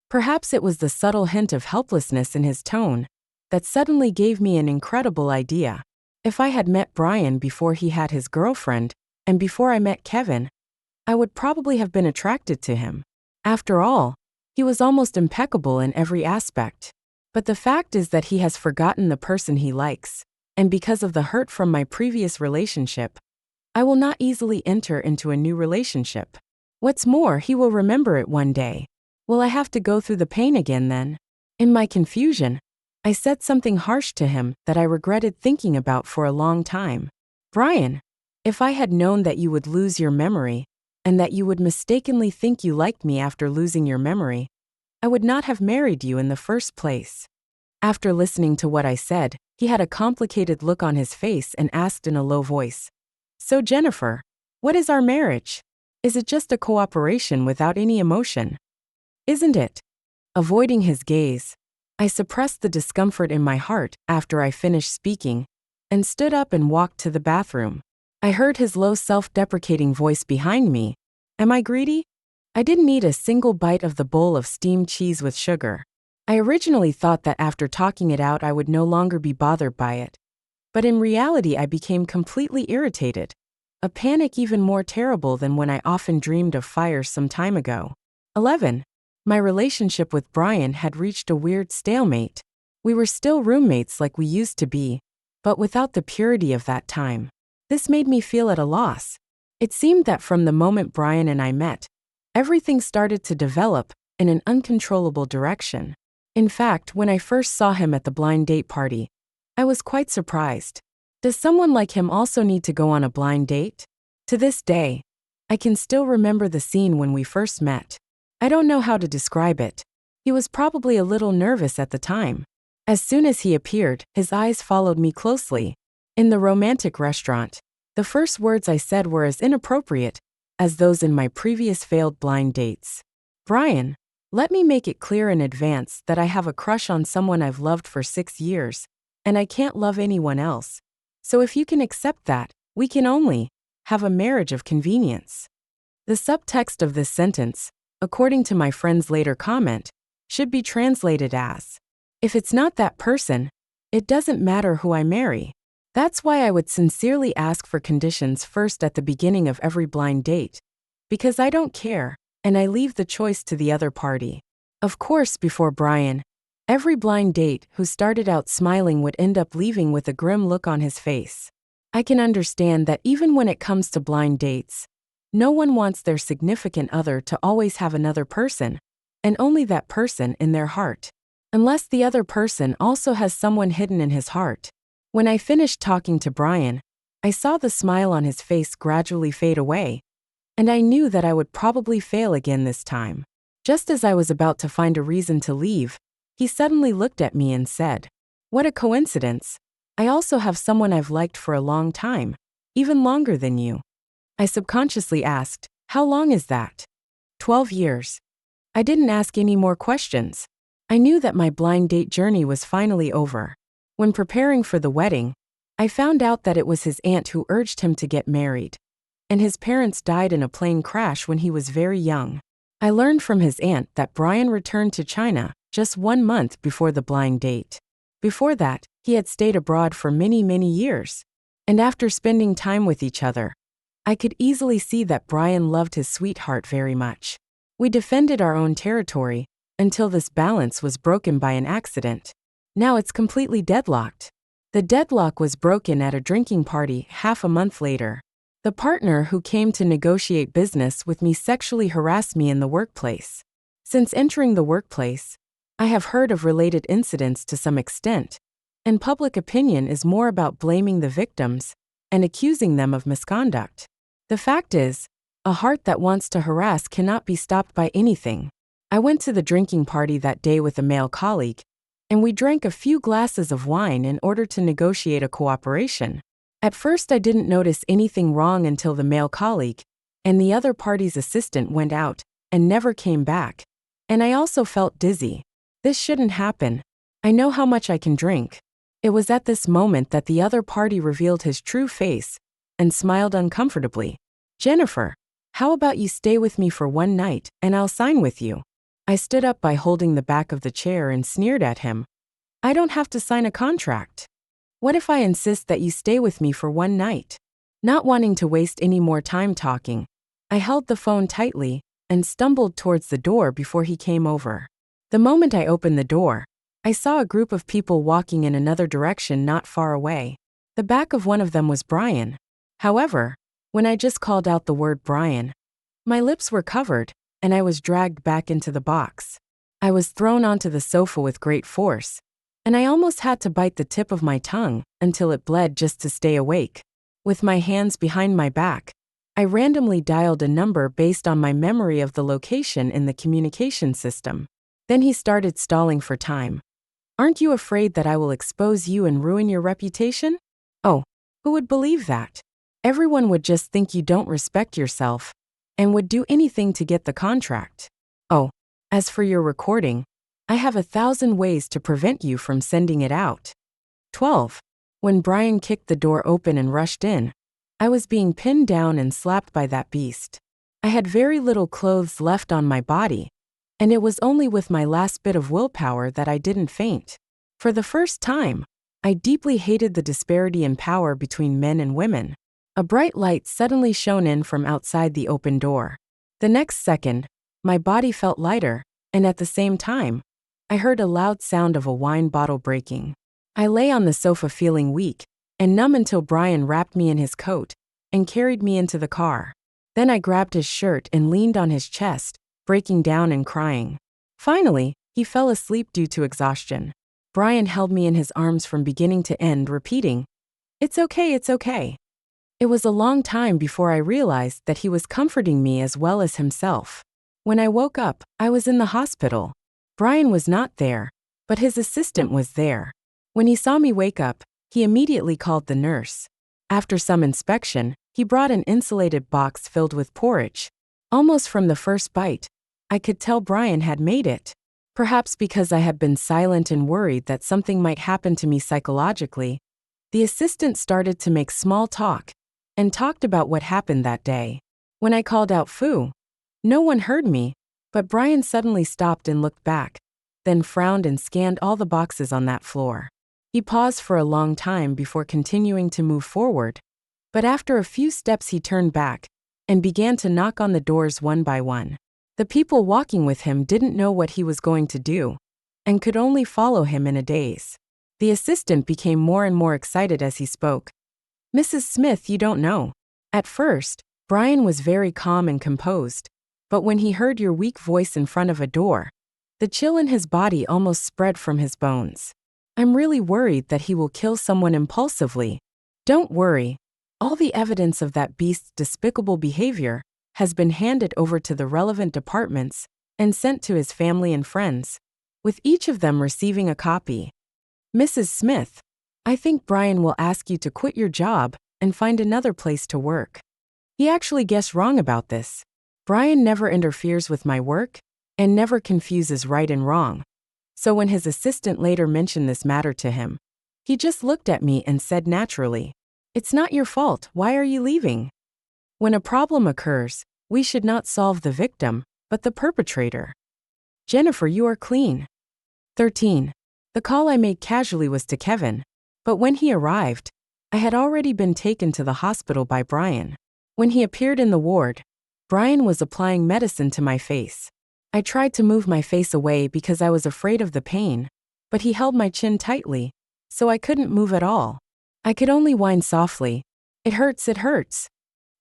Perhaps it was the subtle hint of helplessness in his tone that suddenly gave me an incredible idea. If I had met Brian before he had his girlfriend, and before I met Kevin, I would probably have been attracted to him. After all, he was almost impeccable in every aspect. But the fact is that he has forgotten the person he likes, and because of the hurt from my previous relationship, I will not easily enter into a new relationship. What's more, he will remember it one day. Will I have to go through the pain again then? In my confusion, I said something harsh to him that I regretted thinking about for a long time. "Brian, if I had known that you would lose your memory, and that you would mistakenly think you liked me after losing your memory, I would not have married you in the first place." After listening to what I said, he had a complicated look on his face and asked in a low voice, "So Jennifer, what is our marriage? Is it just a cooperation without any emotion? Isn't it?" Avoiding his gaze, I suppressed the discomfort in my heart after I finished speaking, and stood up and walked to the bathroom. I heard his low self-deprecating voice behind me. Am I greedy? I didn't eat a single bite of the bowl of steamed cheese with sugar. I originally thought that after talking it out I would no longer be bothered by it. But in reality I became completely irritated. A panic even more terrible than when I often dreamed of fire some time ago. 11. My relationship with Brian had reached a weird stalemate. We were still roommates like we used to be, but without the purity of that time. This made me feel at a loss. It seemed that from the moment Brian and I met, everything started to develop in an uncontrollable direction. In fact, when I first saw him at the blind date party, I was quite surprised. Does someone like him also need to go on a blind date? To this day, I can still remember the scene when we first met. I don't know how to describe it. He was probably a little nervous at the time. As soon as he appeared, his eyes followed me closely. In the romantic restaurant, the first words I said were as inappropriate as those in my previous failed blind dates. "Brian, let me make it clear in advance that I have a crush on someone I've loved for 6 years, and I can't love anyone else. So if you can accept that, we can only have a marriage of convenience." The subtext of this sentence, according to my friend's later comment, should be translated as, "If it's not that person, it doesn't matter who I marry." That's why I would sincerely ask for conditions first at the beginning of every blind date. Because I don't care, and I leave the choice to the other party. Of course, before Brian, every blind date who started out smiling would end up leaving with a grim look on his face. I can understand that even when it comes to blind dates, no one wants their significant other to always have another person, and only that person in their heart. Unless the other person also has someone hidden in his heart. When I finished talking to Brian, I saw the smile on his face gradually fade away, and I knew that I would probably fail again this time. Just as I was about to find a reason to leave, he suddenly looked at me and said, "What a coincidence. I also have someone I've liked for a long time, even longer than you." I subconsciously asked, "How long is that?" 12 years. I didn't ask any more questions. I knew that my blind date journey was finally over. When preparing for the wedding, I found out that it was his aunt who urged him to get married, and his parents died in a plane crash when he was very young. I learned from his aunt that Brian returned to China just 1 month before the blind date. Before that, he had stayed abroad for many, many years, and after spending time with each other, I could easily see that Brian loved his sweetheart very much. We defended our own territory until this balance was broken by an accident. Now it's completely deadlocked. The deadlock was broken at a drinking party half a month later. The partner who came to negotiate business with me sexually harassed me in the workplace. Since entering the workplace, I have heard of related incidents to some extent, and public opinion is more about blaming the victims and accusing them of misconduct. The fact is, a heart that wants to harass cannot be stopped by anything. I went to the drinking party that day with a male colleague, and we drank a few glasses of wine in order to negotiate a cooperation. At first I didn't notice anything wrong until the male colleague and the other party's assistant went out and never came back. And I also felt dizzy. This shouldn't happen. I know how much I can drink. It was at this moment that the other party revealed his true face and smiled uncomfortably. Jennifer, how about you stay with me for one night and I'll sign with you? I stood up by holding the back of the chair and sneered at him. I don't have to sign a contract. What if I insist that you stay with me for one night? Not wanting to waste any more time talking, I held the phone tightly and stumbled towards the door before he came over. The moment I opened the door, I saw a group of people walking in another direction not far away. The back of one of them was Brian. However, when I just called out the word Brian, my lips were covered, and I was dragged back into the box. I was thrown onto the sofa with great force, and I almost had to bite the tip of my tongue until it bled just to stay awake. With my hands behind my back, I randomly dialed a number based on my memory of the location in the communication system. Then he started stalling for time. Aren't you afraid that I will expose you and ruin your reputation? Oh, who would believe that? Everyone would just think you don't respect yourself and would do anything to get the contract. Oh, as for your recording, I have 1,000 ways to prevent you from sending it out. 12. When Brian kicked the door open and rushed in, I was being pinned down and slapped by that beast. I had very little clothes left on my body, and it was only with my last bit of willpower that I didn't faint. For the first time, I deeply hated the disparity in power between men and women. A bright light suddenly shone in from outside the open door. The next second, my body felt lighter, and at the same time, I heard a loud sound of a wine bottle breaking. I lay on the sofa feeling weak and numb until Brian wrapped me in his coat and carried me into the car. Then I grabbed his shirt and leaned on his chest, breaking down and crying. Finally, he fell asleep due to exhaustion. Brian held me in his arms from beginning to end, repeating, "It's okay, it's okay." It was a long time before I realized that he was comforting me as well as himself. When I woke up, I was in the hospital. Brian was not there, but his assistant was there. When he saw me wake up, he immediately called the nurse. After some inspection, he brought an insulated box filled with porridge. Almost from the first bite, I could tell Brian had made it. Perhaps because I had been silent and worried that something might happen to me psychologically, the assistant started to make small talk and talked about what happened that day. When I called out "Foo," no one heard me, but Brian suddenly stopped and looked back, then frowned and scanned all the boxes on that floor. He paused for a long time before continuing to move forward, but after a few steps he turned back and began to knock on the doors one by one. The people walking with him didn't know what he was going to do and could only follow him in a daze. The assistant became more and more excited as he spoke. "Mrs. Smith, you don't know." At first, Brian was very calm and composed, but when he heard your weak voice in front of a door, the chill in his body almost spread from his bones. "I'm really worried that he will kill someone impulsively." "Don't worry. All the evidence of that beast's despicable behavior has been handed over to the relevant departments and sent to his family and friends, with each of them receiving a copy. Mrs. Smith, I think Brian will ask you to quit your job and find another place to work." He actually guessed wrong about this. Brian never interferes with my work and never confuses right and wrong. So when his assistant later mentioned this matter to him, he just looked at me and said naturally, "It's not your fault, why are you leaving?" When a problem occurs, we should not solve the victim, but the perpetrator. "Jennifer, you are clean." 13. The call I made casually was to Kevin, but when he arrived, I had already been taken to the hospital by Brian. When he appeared in the ward, Brian was applying medicine to my face. I tried to move my face away because I was afraid of the pain, but he held my chin tightly, so I couldn't move at all. I could only whine softly, "It hurts, it hurts.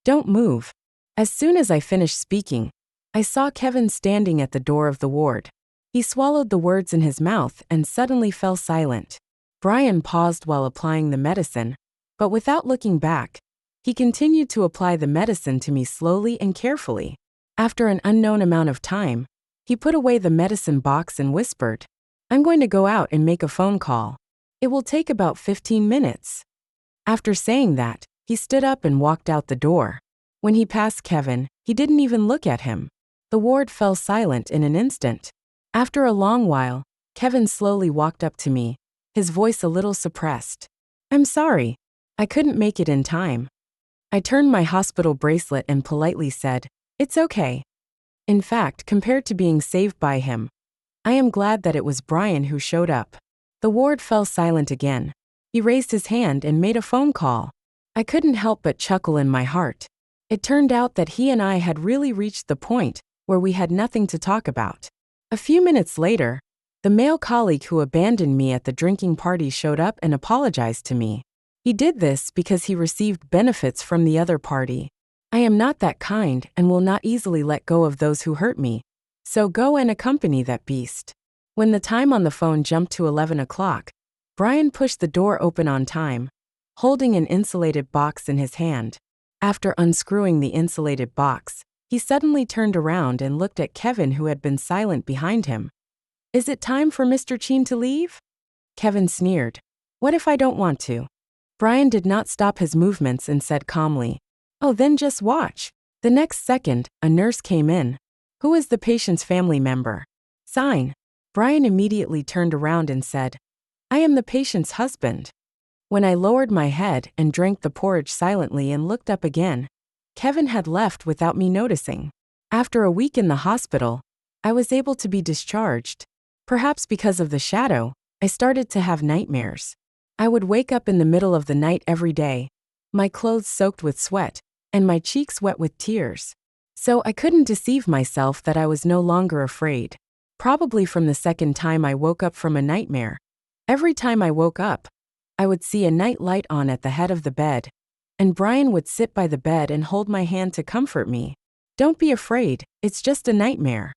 Don't move." As soon as I finished speaking, I saw Kevin standing at the door of the ward. He swallowed the words in his mouth and suddenly fell silent. Brian paused while applying the medicine, but without looking back, he continued to apply the medicine to me slowly and carefully. After an unknown amount of time, he put away the medicine box and whispered, "I'm going to go out and make a phone call. It will take about 15 minutes. After saying that, he stood up and walked out the door. When he passed Kevin, he didn't even look at him. The ward fell silent in an instant. After a long while, Kevin slowly walked up to me, his voice a little suppressed. "I'm sorry. I couldn't make it in time." I turned my hospital bracelet and politely said, "It's okay." In fact, compared to being saved by him, I am glad that it was Brian who showed up. The ward fell silent again. He raised his hand and made a phone call. I couldn't help but chuckle in my heart. It turned out that he and I had really reached the point where we had nothing to talk about. A few minutes later, the male colleague who abandoned me at the drinking party showed up and apologized to me. He did this because he received benefits from the other party. I am not that kind and will not easily let go of those who hurt me. So go and accompany that beast. When the time on the phone jumped to 11 o'clock, Brian pushed the door open on time, holding an insulated box in his hand. After unscrewing the insulated box, he suddenly turned around and looked at Kevin, who had been silent behind him. "Is it time for Mr. Cheen to leave?" Kevin sneered. "What if I don't want to?" Brian did not stop his movements and said calmly, "Oh, then just watch." The next second, a nurse came in. "Who is the patient's family member?" "Sign." Brian immediately turned around and said, "I am the patient's husband." When I lowered my head and drank the porridge silently and looked up again, Kevin had left without me noticing. After a week in the hospital, I was able to be discharged. Perhaps because of the shadow, I started to have nightmares. I would wake up in the middle of the night every day, my clothes soaked with sweat, and my cheeks wet with tears. So I couldn't deceive myself that I was no longer afraid. Probably from the second time I woke up from a nightmare. Every time I woke up, I would see a night light on at the head of the bed, and Brian would sit by the bed and hold my hand to comfort me. "Don't be afraid, it's just a nightmare."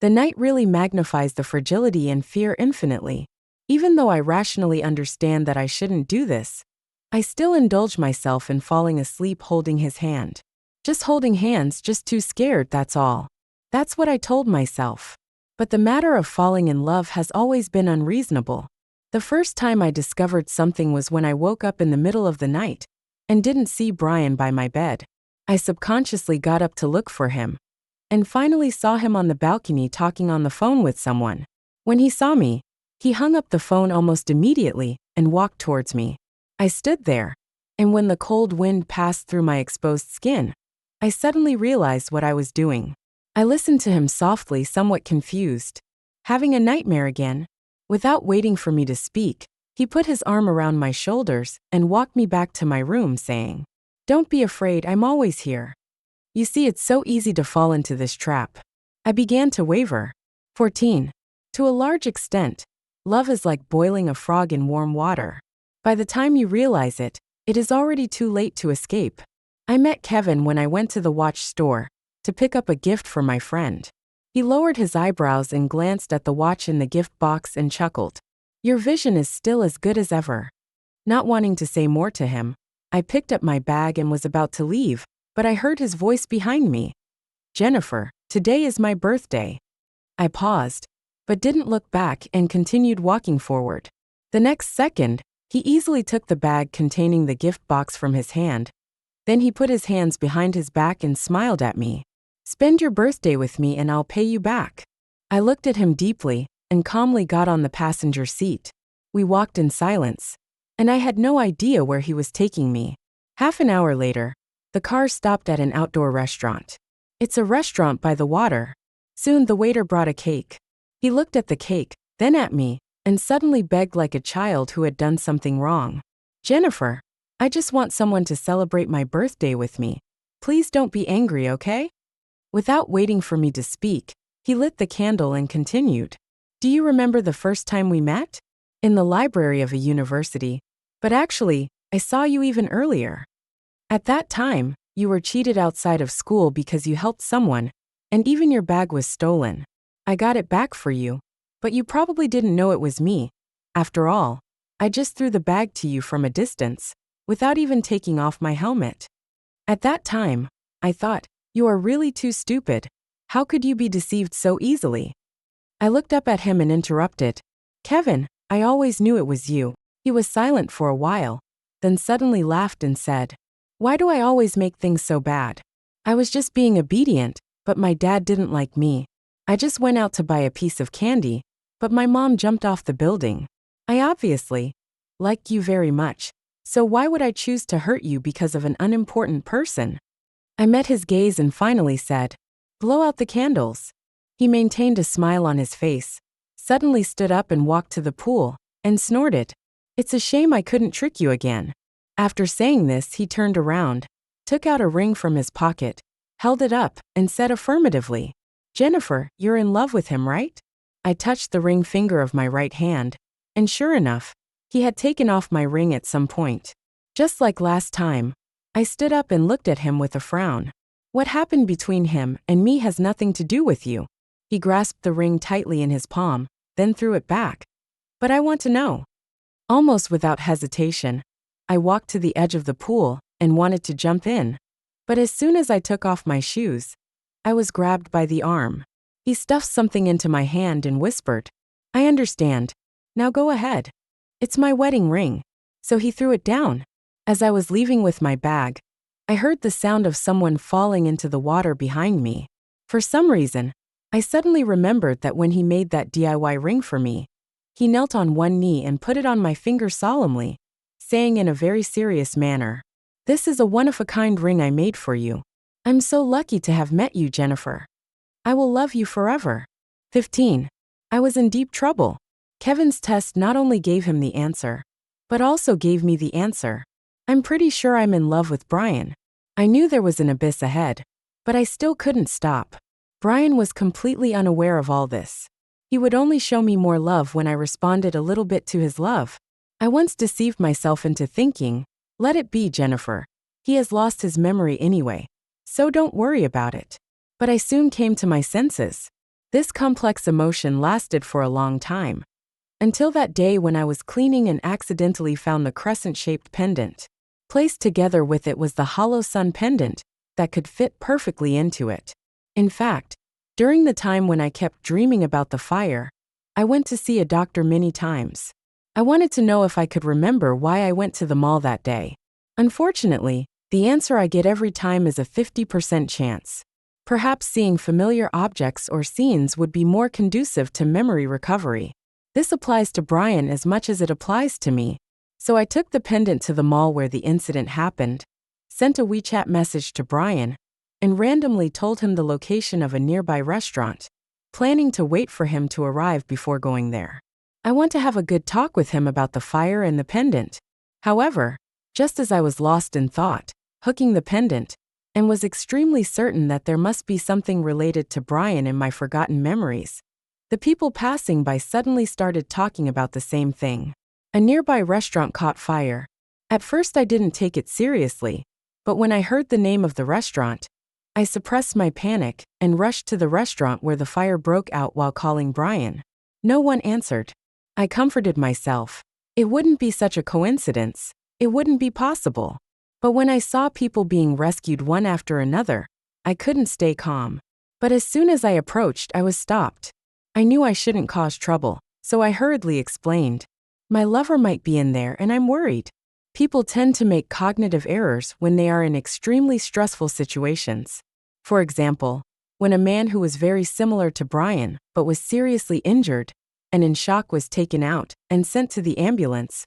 The night really magnifies the fragility and fear infinitely. Even though I rationally understand that I shouldn't do this, I still indulge myself in falling asleep holding his hand. Just holding hands, just too scared, that's all. That's what I told myself. But the matter of falling in love has always been unreasonable. The first time I discovered something was when I woke up in the middle of the night and didn't see Brian by my bed. I subconsciously got up to look for him and finally saw him on the balcony talking on the phone with someone. When he saw me, he hung up the phone almost immediately and walked towards me. I stood there, and when the cold wind passed through my exposed skin, I suddenly realized what I was doing. I listened to him softly, somewhat confused. Having a nightmare again? Without waiting for me to speak, he put his arm around my shoulders and walked me back to my room, saying, "Don't be afraid, I'm always here." You see, it's so easy to fall into this trap. I began to waver. 14. To a large extent, love is like boiling a frog in warm water. By the time you realize it, it is already too late to escape. I met Kevin when I went to the watch store to pick up a gift for my friend. He lowered his eyebrows and glanced at the watch in the gift box and chuckled. "Your vision is still as good as ever." Not wanting to say more to him, I picked up my bag and was about to leave, but I heard his voice behind me. "Jennifer, today is my birthday." I paused, but didn't look back and continued walking forward. The next second, he easily took the bag containing the gift box from his hand. Then he put his hands behind his back and smiled at me. "Spend your birthday with me and I'll pay you back." I looked at him deeply and calmly got on the passenger seat. We walked in silence, and I had no idea where he was taking me. Half an hour later, the car stopped at an outdoor restaurant. It's a restaurant by the water. Soon the waiter brought a cake. He looked at the cake, then at me, and suddenly begged like a child who had done something wrong. "Jennifer, I just want someone to celebrate my birthday with me. Please don't be angry, okay?" Without waiting for me to speak, he lit the candle and continued. "Do you remember the first time we met? In the library of a university. But actually, I saw you even earlier. At that time, you were cheated outside of school because you helped someone, and even your bag was stolen. I got it back for you, but you probably didn't know it was me. After all, I just threw the bag to you from a distance, without even taking off my helmet. At that time, I thought, you are really too stupid. How could you be deceived so easily?" I looked up at him and interrupted. "Kevin, I always knew it was you." He was silent for a while, then suddenly laughed and said, "Why do I always make things so bad? I was just being obedient, but my dad didn't like me. I just went out to buy a piece of candy, but my mom jumped off the building. I obviously like you very much, So why would I choose to hurt you because of an unimportant person? I met his gaze and finally said, "Blow out the candles." He maintained a smile on his face, suddenly stood up and walked to the pool, and snorted, "It's a shame I couldn't trick you again." After saying this, he turned around, took out a ring from his pocket, held it up, and said affirmatively, "Jennifer, you're in love with him, right?" I touched the ring finger of my right hand, and sure enough, he had taken off my ring at some point. Just like last time, I stood up and looked at him with a frown. "What happened between him and me has nothing to do with you." He grasped the ring tightly in his palm, then threw it back. "But I want to know." Almost without hesitation, I walked to the edge of the pool and wanted to jump in. But as soon as I took off my shoes, I was grabbed by the arm. He stuffed something into my hand and whispered, "I understand. Now go ahead. It's my wedding ring." So he threw it down. As I was leaving with my bag, I heard the sound of someone falling into the water behind me. For some reason, I suddenly remembered that when he made that DIY ring for me, he knelt on one knee and put it on my finger solemnly, saying in a very serious manner, "This is a one-of-a-kind ring I made for you. I'm so lucky to have met you, Jennifer. I will love you forever." 15. I was in deep trouble. Kevin's test not only gave him the answer, but also gave me the answer. I'm pretty sure I'm in love with Brian. I knew there was an abyss ahead, but I still couldn't stop. Brian was completely unaware of all this. He would only show me more love when I responded a little bit to his love. I once deceived myself into thinking, "Let it be, Jennifer. He has lost his memory anyway, so don't worry about it." But I soon came to my senses. This complex emotion lasted for a long time. Until that day when I was cleaning and accidentally found the crescent-shaped pendant. Placed together with it was the hollow sun pendant that could fit perfectly into it. In fact, during the time when I kept dreaming about the fire, I went to see a doctor many times. I wanted to know if I could remember why I went to the mall that day. Unfortunately, the answer I get every time is a 50% chance. Perhaps seeing familiar objects or scenes would be more conducive to memory recovery. This applies to Brian as much as it applies to me. So I took the pendant to the mall where the incident happened, sent a WeChat message to Brian, and randomly told him the location of a nearby restaurant, planning to wait for him to arrive before going there. I want to have a good talk with him about the fire and the pendant. However, just as I was lost in thought, hooking the pendant, and was extremely certain that there must be something related to Brian in my forgotten memories, the people passing by suddenly started talking about the same thing. A nearby restaurant caught fire. At first I didn't take it seriously, but when I heard the name of the restaurant, I suppressed my panic and rushed to the restaurant where the fire broke out while calling Brian. No one answered. I comforted myself. It wouldn't be such a coincidence. It wouldn't be possible. But when I saw people being rescued one after another, I couldn't stay calm. But as soon as I approached, I was stopped. I knew I shouldn't cause trouble, so I hurriedly explained, "My lover might be in there and I'm worried." People tend to make cognitive errors when they are in extremely stressful situations. For example, when a man who was very similar to Brian but was seriously injured and in shock was taken out and sent to the ambulance,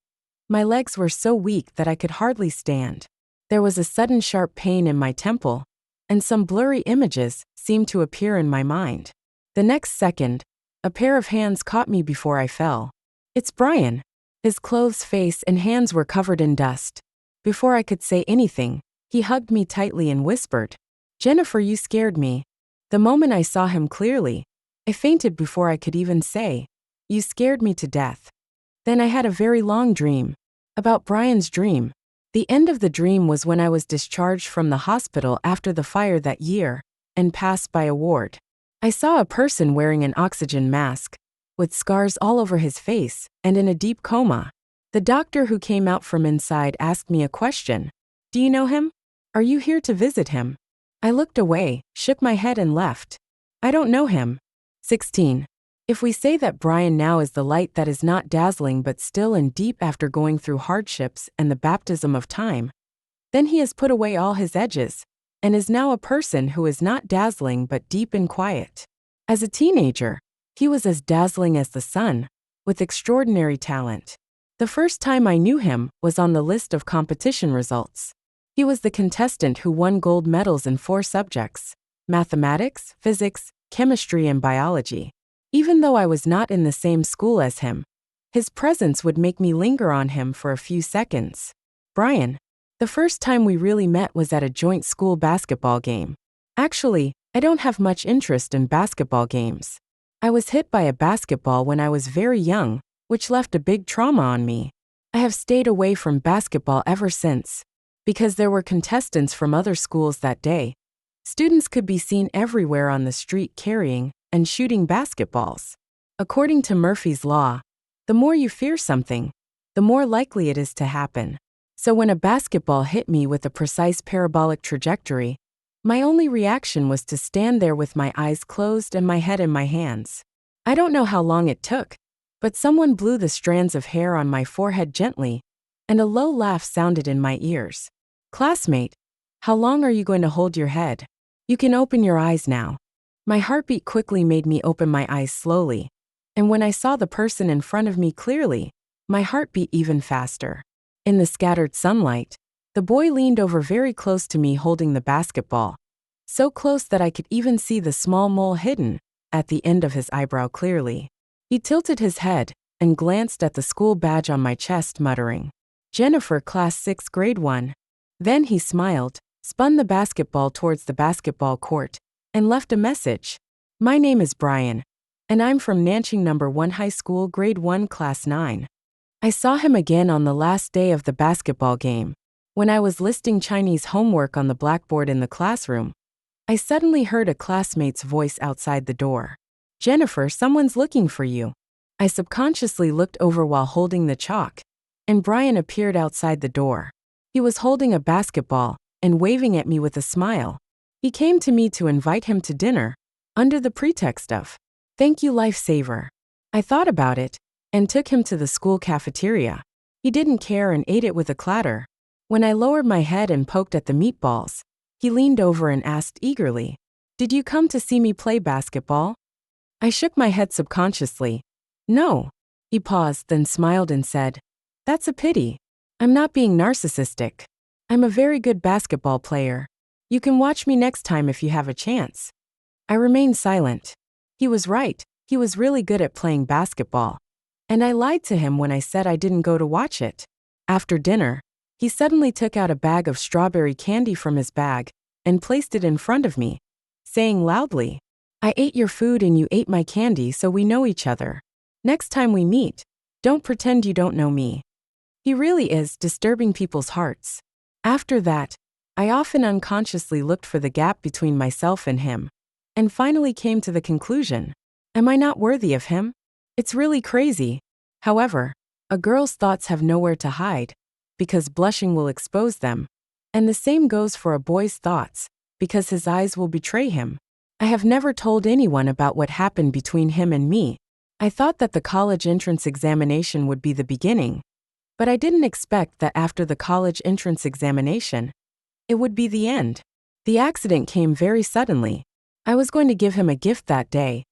my legs were so weak that I could hardly stand. There was a sudden sharp pain in my temple, and some blurry images seemed to appear in my mind. The next second, a pair of hands caught me before I fell. It's Brian. His clothes, face, and hands were covered in dust. Before I could say anything, he hugged me tightly and whispered, "Jennifer, you scared me." The moment I saw him clearly, I fainted before I could even say, "You scared me to death." Then I had a very long dream. About Brian's dream. The end of the dream was when I was discharged from the hospital after the fire that year, and passed by a ward. I saw a person wearing an oxygen mask, with scars all over his face, and in a deep coma. The doctor who came out from inside asked me a question. "Do you know him? Are you here to visit him?" I looked away, shook my head and left. I don't know him. 16. If we say that Brian now is the light that is not dazzling but still and deep after going through hardships and the baptism of time, then he has put away all his edges, and is now a person who is not dazzling but deep and quiet. As a teenager, he was as dazzling as the sun, with extraordinary talent. The first time I knew him was on the list of competition results. He was the contestant who won gold medals in 4 subjects: mathematics, physics, chemistry, and biology. Even though I was not in the same school as him, his presence would make me linger on him for a few seconds. Brian. The first time we really met was at a joint school basketball game. Actually, I don't have much interest in basketball games. I was hit by a basketball when I was very young, which left a big trauma on me. I have stayed away from basketball ever since. Because there were contestants from other schools that day, students could be seen everywhere on the street carrying and shooting basketballs. According to Murphy's Law, the more you fear something, the more likely it is to happen. So when a basketball hit me with a precise parabolic trajectory, my only reaction was to stand there with my eyes closed and my head in my hands. I don't know how long it took, but someone blew the strands of hair on my forehead gently, and a low laugh sounded in my ears. Classmate, how long are you going to hold your head? You can open your eyes now. My heartbeat quickly made me open my eyes slowly, and when I saw the person in front of me clearly, my heart beat even faster. In the scattered sunlight, the boy leaned over very close to me holding the basketball, so close that I could even see the small mole hidden at the end of his eyebrow clearly. He tilted his head and glanced at the school badge on my chest, muttering, "Jennifer, Class 6, Grade 1. Then he smiled, spun the basketball towards the basketball court, and left a message. "My name is Brian, and I'm from Nanching No. 1 High School, Grade 1, Class 9. I saw him again on the last day of the basketball game. When I was listing Chinese homework on the blackboard in the classroom, I suddenly heard a classmate's voice outside the door. Jennifer, someone's looking for you." I subconsciously looked over while holding the chalk, and Brian appeared outside the door. He was holding a basketball and waving at me with a smile. He came to me to invite him to dinner, under the pretext of, "Thank you, lifesaver." I thought about it and took him to the school cafeteria. He didn't care and ate it with a clatter. When I lowered my head and poked at the meatballs, he leaned over and asked eagerly, "Did you come to see me play basketball?" I shook my head subconsciously. "No." He paused, then smiled and said, "That's a pity. I'm not being narcissistic. I'm a very good basketball player. You can watch me next time if you have a chance." I remained silent. He was right. He was really good at playing basketball. And I lied to him when I said I didn't go to watch it. After dinner, he suddenly took out a bag of strawberry candy from his bag and placed it in front of me, saying loudly, "I ate your food and you ate my candy, so we know each other. Next time we meet, don't pretend you don't know me." He really is disturbing people's hearts. After that, I often unconsciously looked for the gap between myself and him, and finally came to the conclusion, am I not worthy of him? It's really crazy. However, a girl's thoughts have nowhere to hide, because blushing will expose them, and the same goes for a boy's thoughts, because his eyes will betray him. I have never told anyone about what happened between him and me. I thought that the college entrance examination would be the beginning, but I didn't expect that after the college entrance examination, it would be the end. The accident came very suddenly. I was going to give him a gift that day,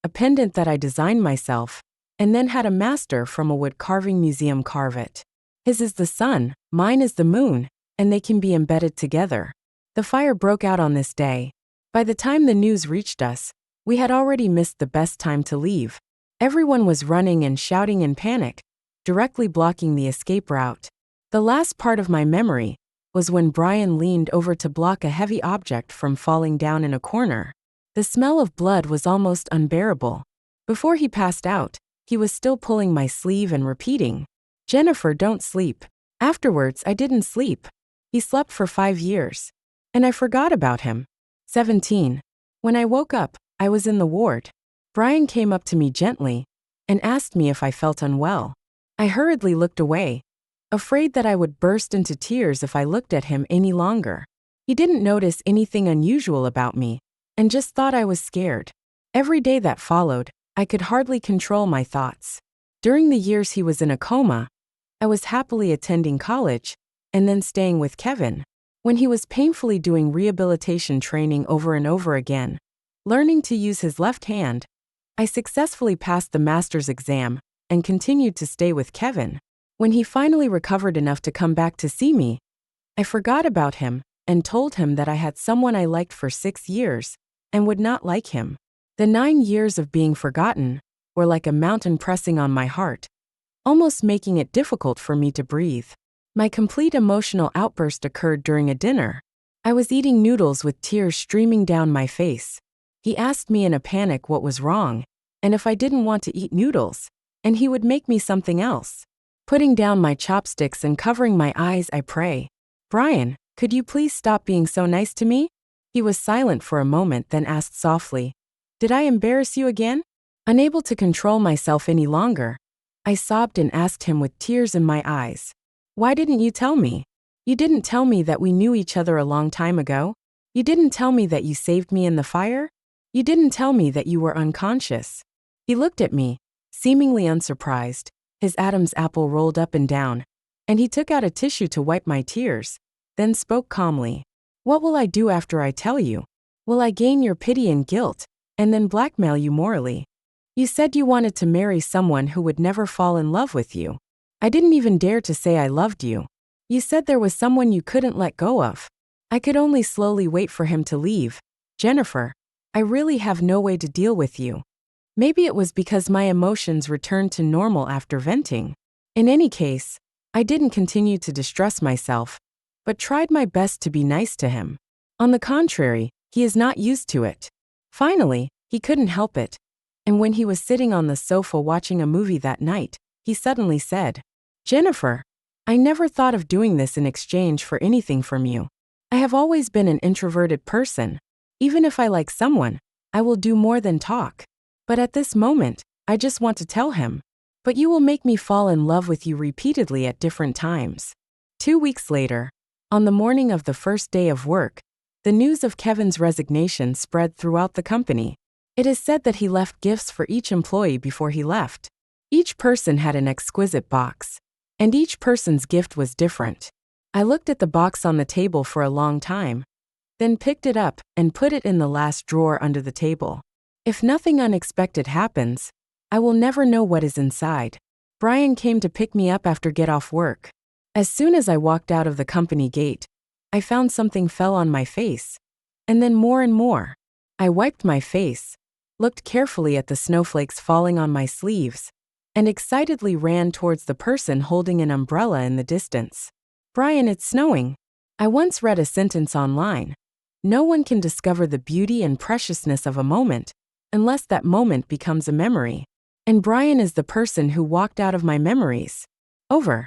a pendant that I designed myself, and then had a master from a wood carving museum carve it. His is the sun, mine is the moon, and they can be embedded together. The fire broke out on this day. By the time the news reached us, we had already missed the best time to leave. Everyone was running and shouting in panic, directly blocking the escape route. The last part of my memory was when Brian leaned over to block a heavy object from falling down in a corner. The smell of blood was almost unbearable. Before he passed out, he was still pulling my sleeve and repeating, "Jennifer, don't sleep." Afterwards, I didn't sleep. He slept for 5 years. And I forgot about him. 17. When I woke up, I was in the ward. Brian came up to me gently and asked me if I felt unwell. I hurriedly looked away, afraid that I would burst into tears if I looked at him any longer. He didn't notice anything unusual about me, and just thought I was scared. Every day that followed, I could hardly control my thoughts. During the years he was in a coma, I was happily attending college, and then staying with Kevin. When he was painfully doing rehabilitation training over and over again, learning to use his left hand, I successfully passed the master's exam and continued to stay with Kevin. When he finally recovered enough to come back to see me, I forgot about him and told him that I had someone I liked for 6 years and would not like him. The 9 years of being forgotten were like a mountain pressing on my heart, almost making it difficult for me to breathe. My complete emotional outburst occurred during a dinner. I was eating noodles with tears streaming down my face. He asked me in a panic what was wrong, and if I didn't want to eat noodles, and he would make me something else. Putting down my chopsticks and covering my eyes, I pray, "Brian, could you please stop being so nice to me?" He was silent for a moment, then asked softly, "Did I embarrass you again?" Unable to control myself any longer, I sobbed and asked him with tears in my eyes, "Why didn't you tell me? You didn't tell me that we knew each other a long time ago. You didn't tell me that you saved me in the fire. You didn't tell me that you were unconscious." He looked at me, seemingly unsurprised, his Adam's apple rolled up and down, and he took out a tissue to wipe my tears, then spoke calmly. "What will I do after I tell you? Will I gain your pity and guilt, and then blackmail you morally? You said you wanted to marry someone who would never fall in love with you. I didn't even dare to say I loved you. You said there was someone you couldn't let go of. I could only slowly wait for him to leave. Jennifer, I really have no way to deal with you." Maybe it was because my emotions returned to normal after venting. In any case, I didn't continue to distress myself, but tried my best to be nice to him. On the contrary, he is not used to it. Finally, he couldn't help it, and when he was sitting on the sofa watching a movie that night, he suddenly said, "Jennifer, I never thought of doing this in exchange for anything from you. I have always been an introverted person. Even if I like someone, I will do more than talk. But at this moment, I just want to tell him, but you will make me fall in love with you repeatedly at different times." 2 weeks later, on the morning of the first day of work, the news of Kevin's resignation spread throughout the company. It is said that he left gifts for each employee before he left. Each person had an exquisite box, and each person's gift was different. I looked at the box on the table for a long time, then picked it up and put it in the last drawer under the table. If nothing unexpected happens, I will never know what is inside. Brian came to pick me up after get off work. As soon as I walked out of the company gate, I found something fell on my face, and then more and more. I wiped my face, looked carefully at the snowflakes falling on my sleeves, and excitedly ran towards the person holding an umbrella in the distance. "Brian, it's snowing." I once read a sentence online. No one can discover the beauty and preciousness of a moment unless that moment becomes a memory. And Brian is the person who walked out of my memories. Over.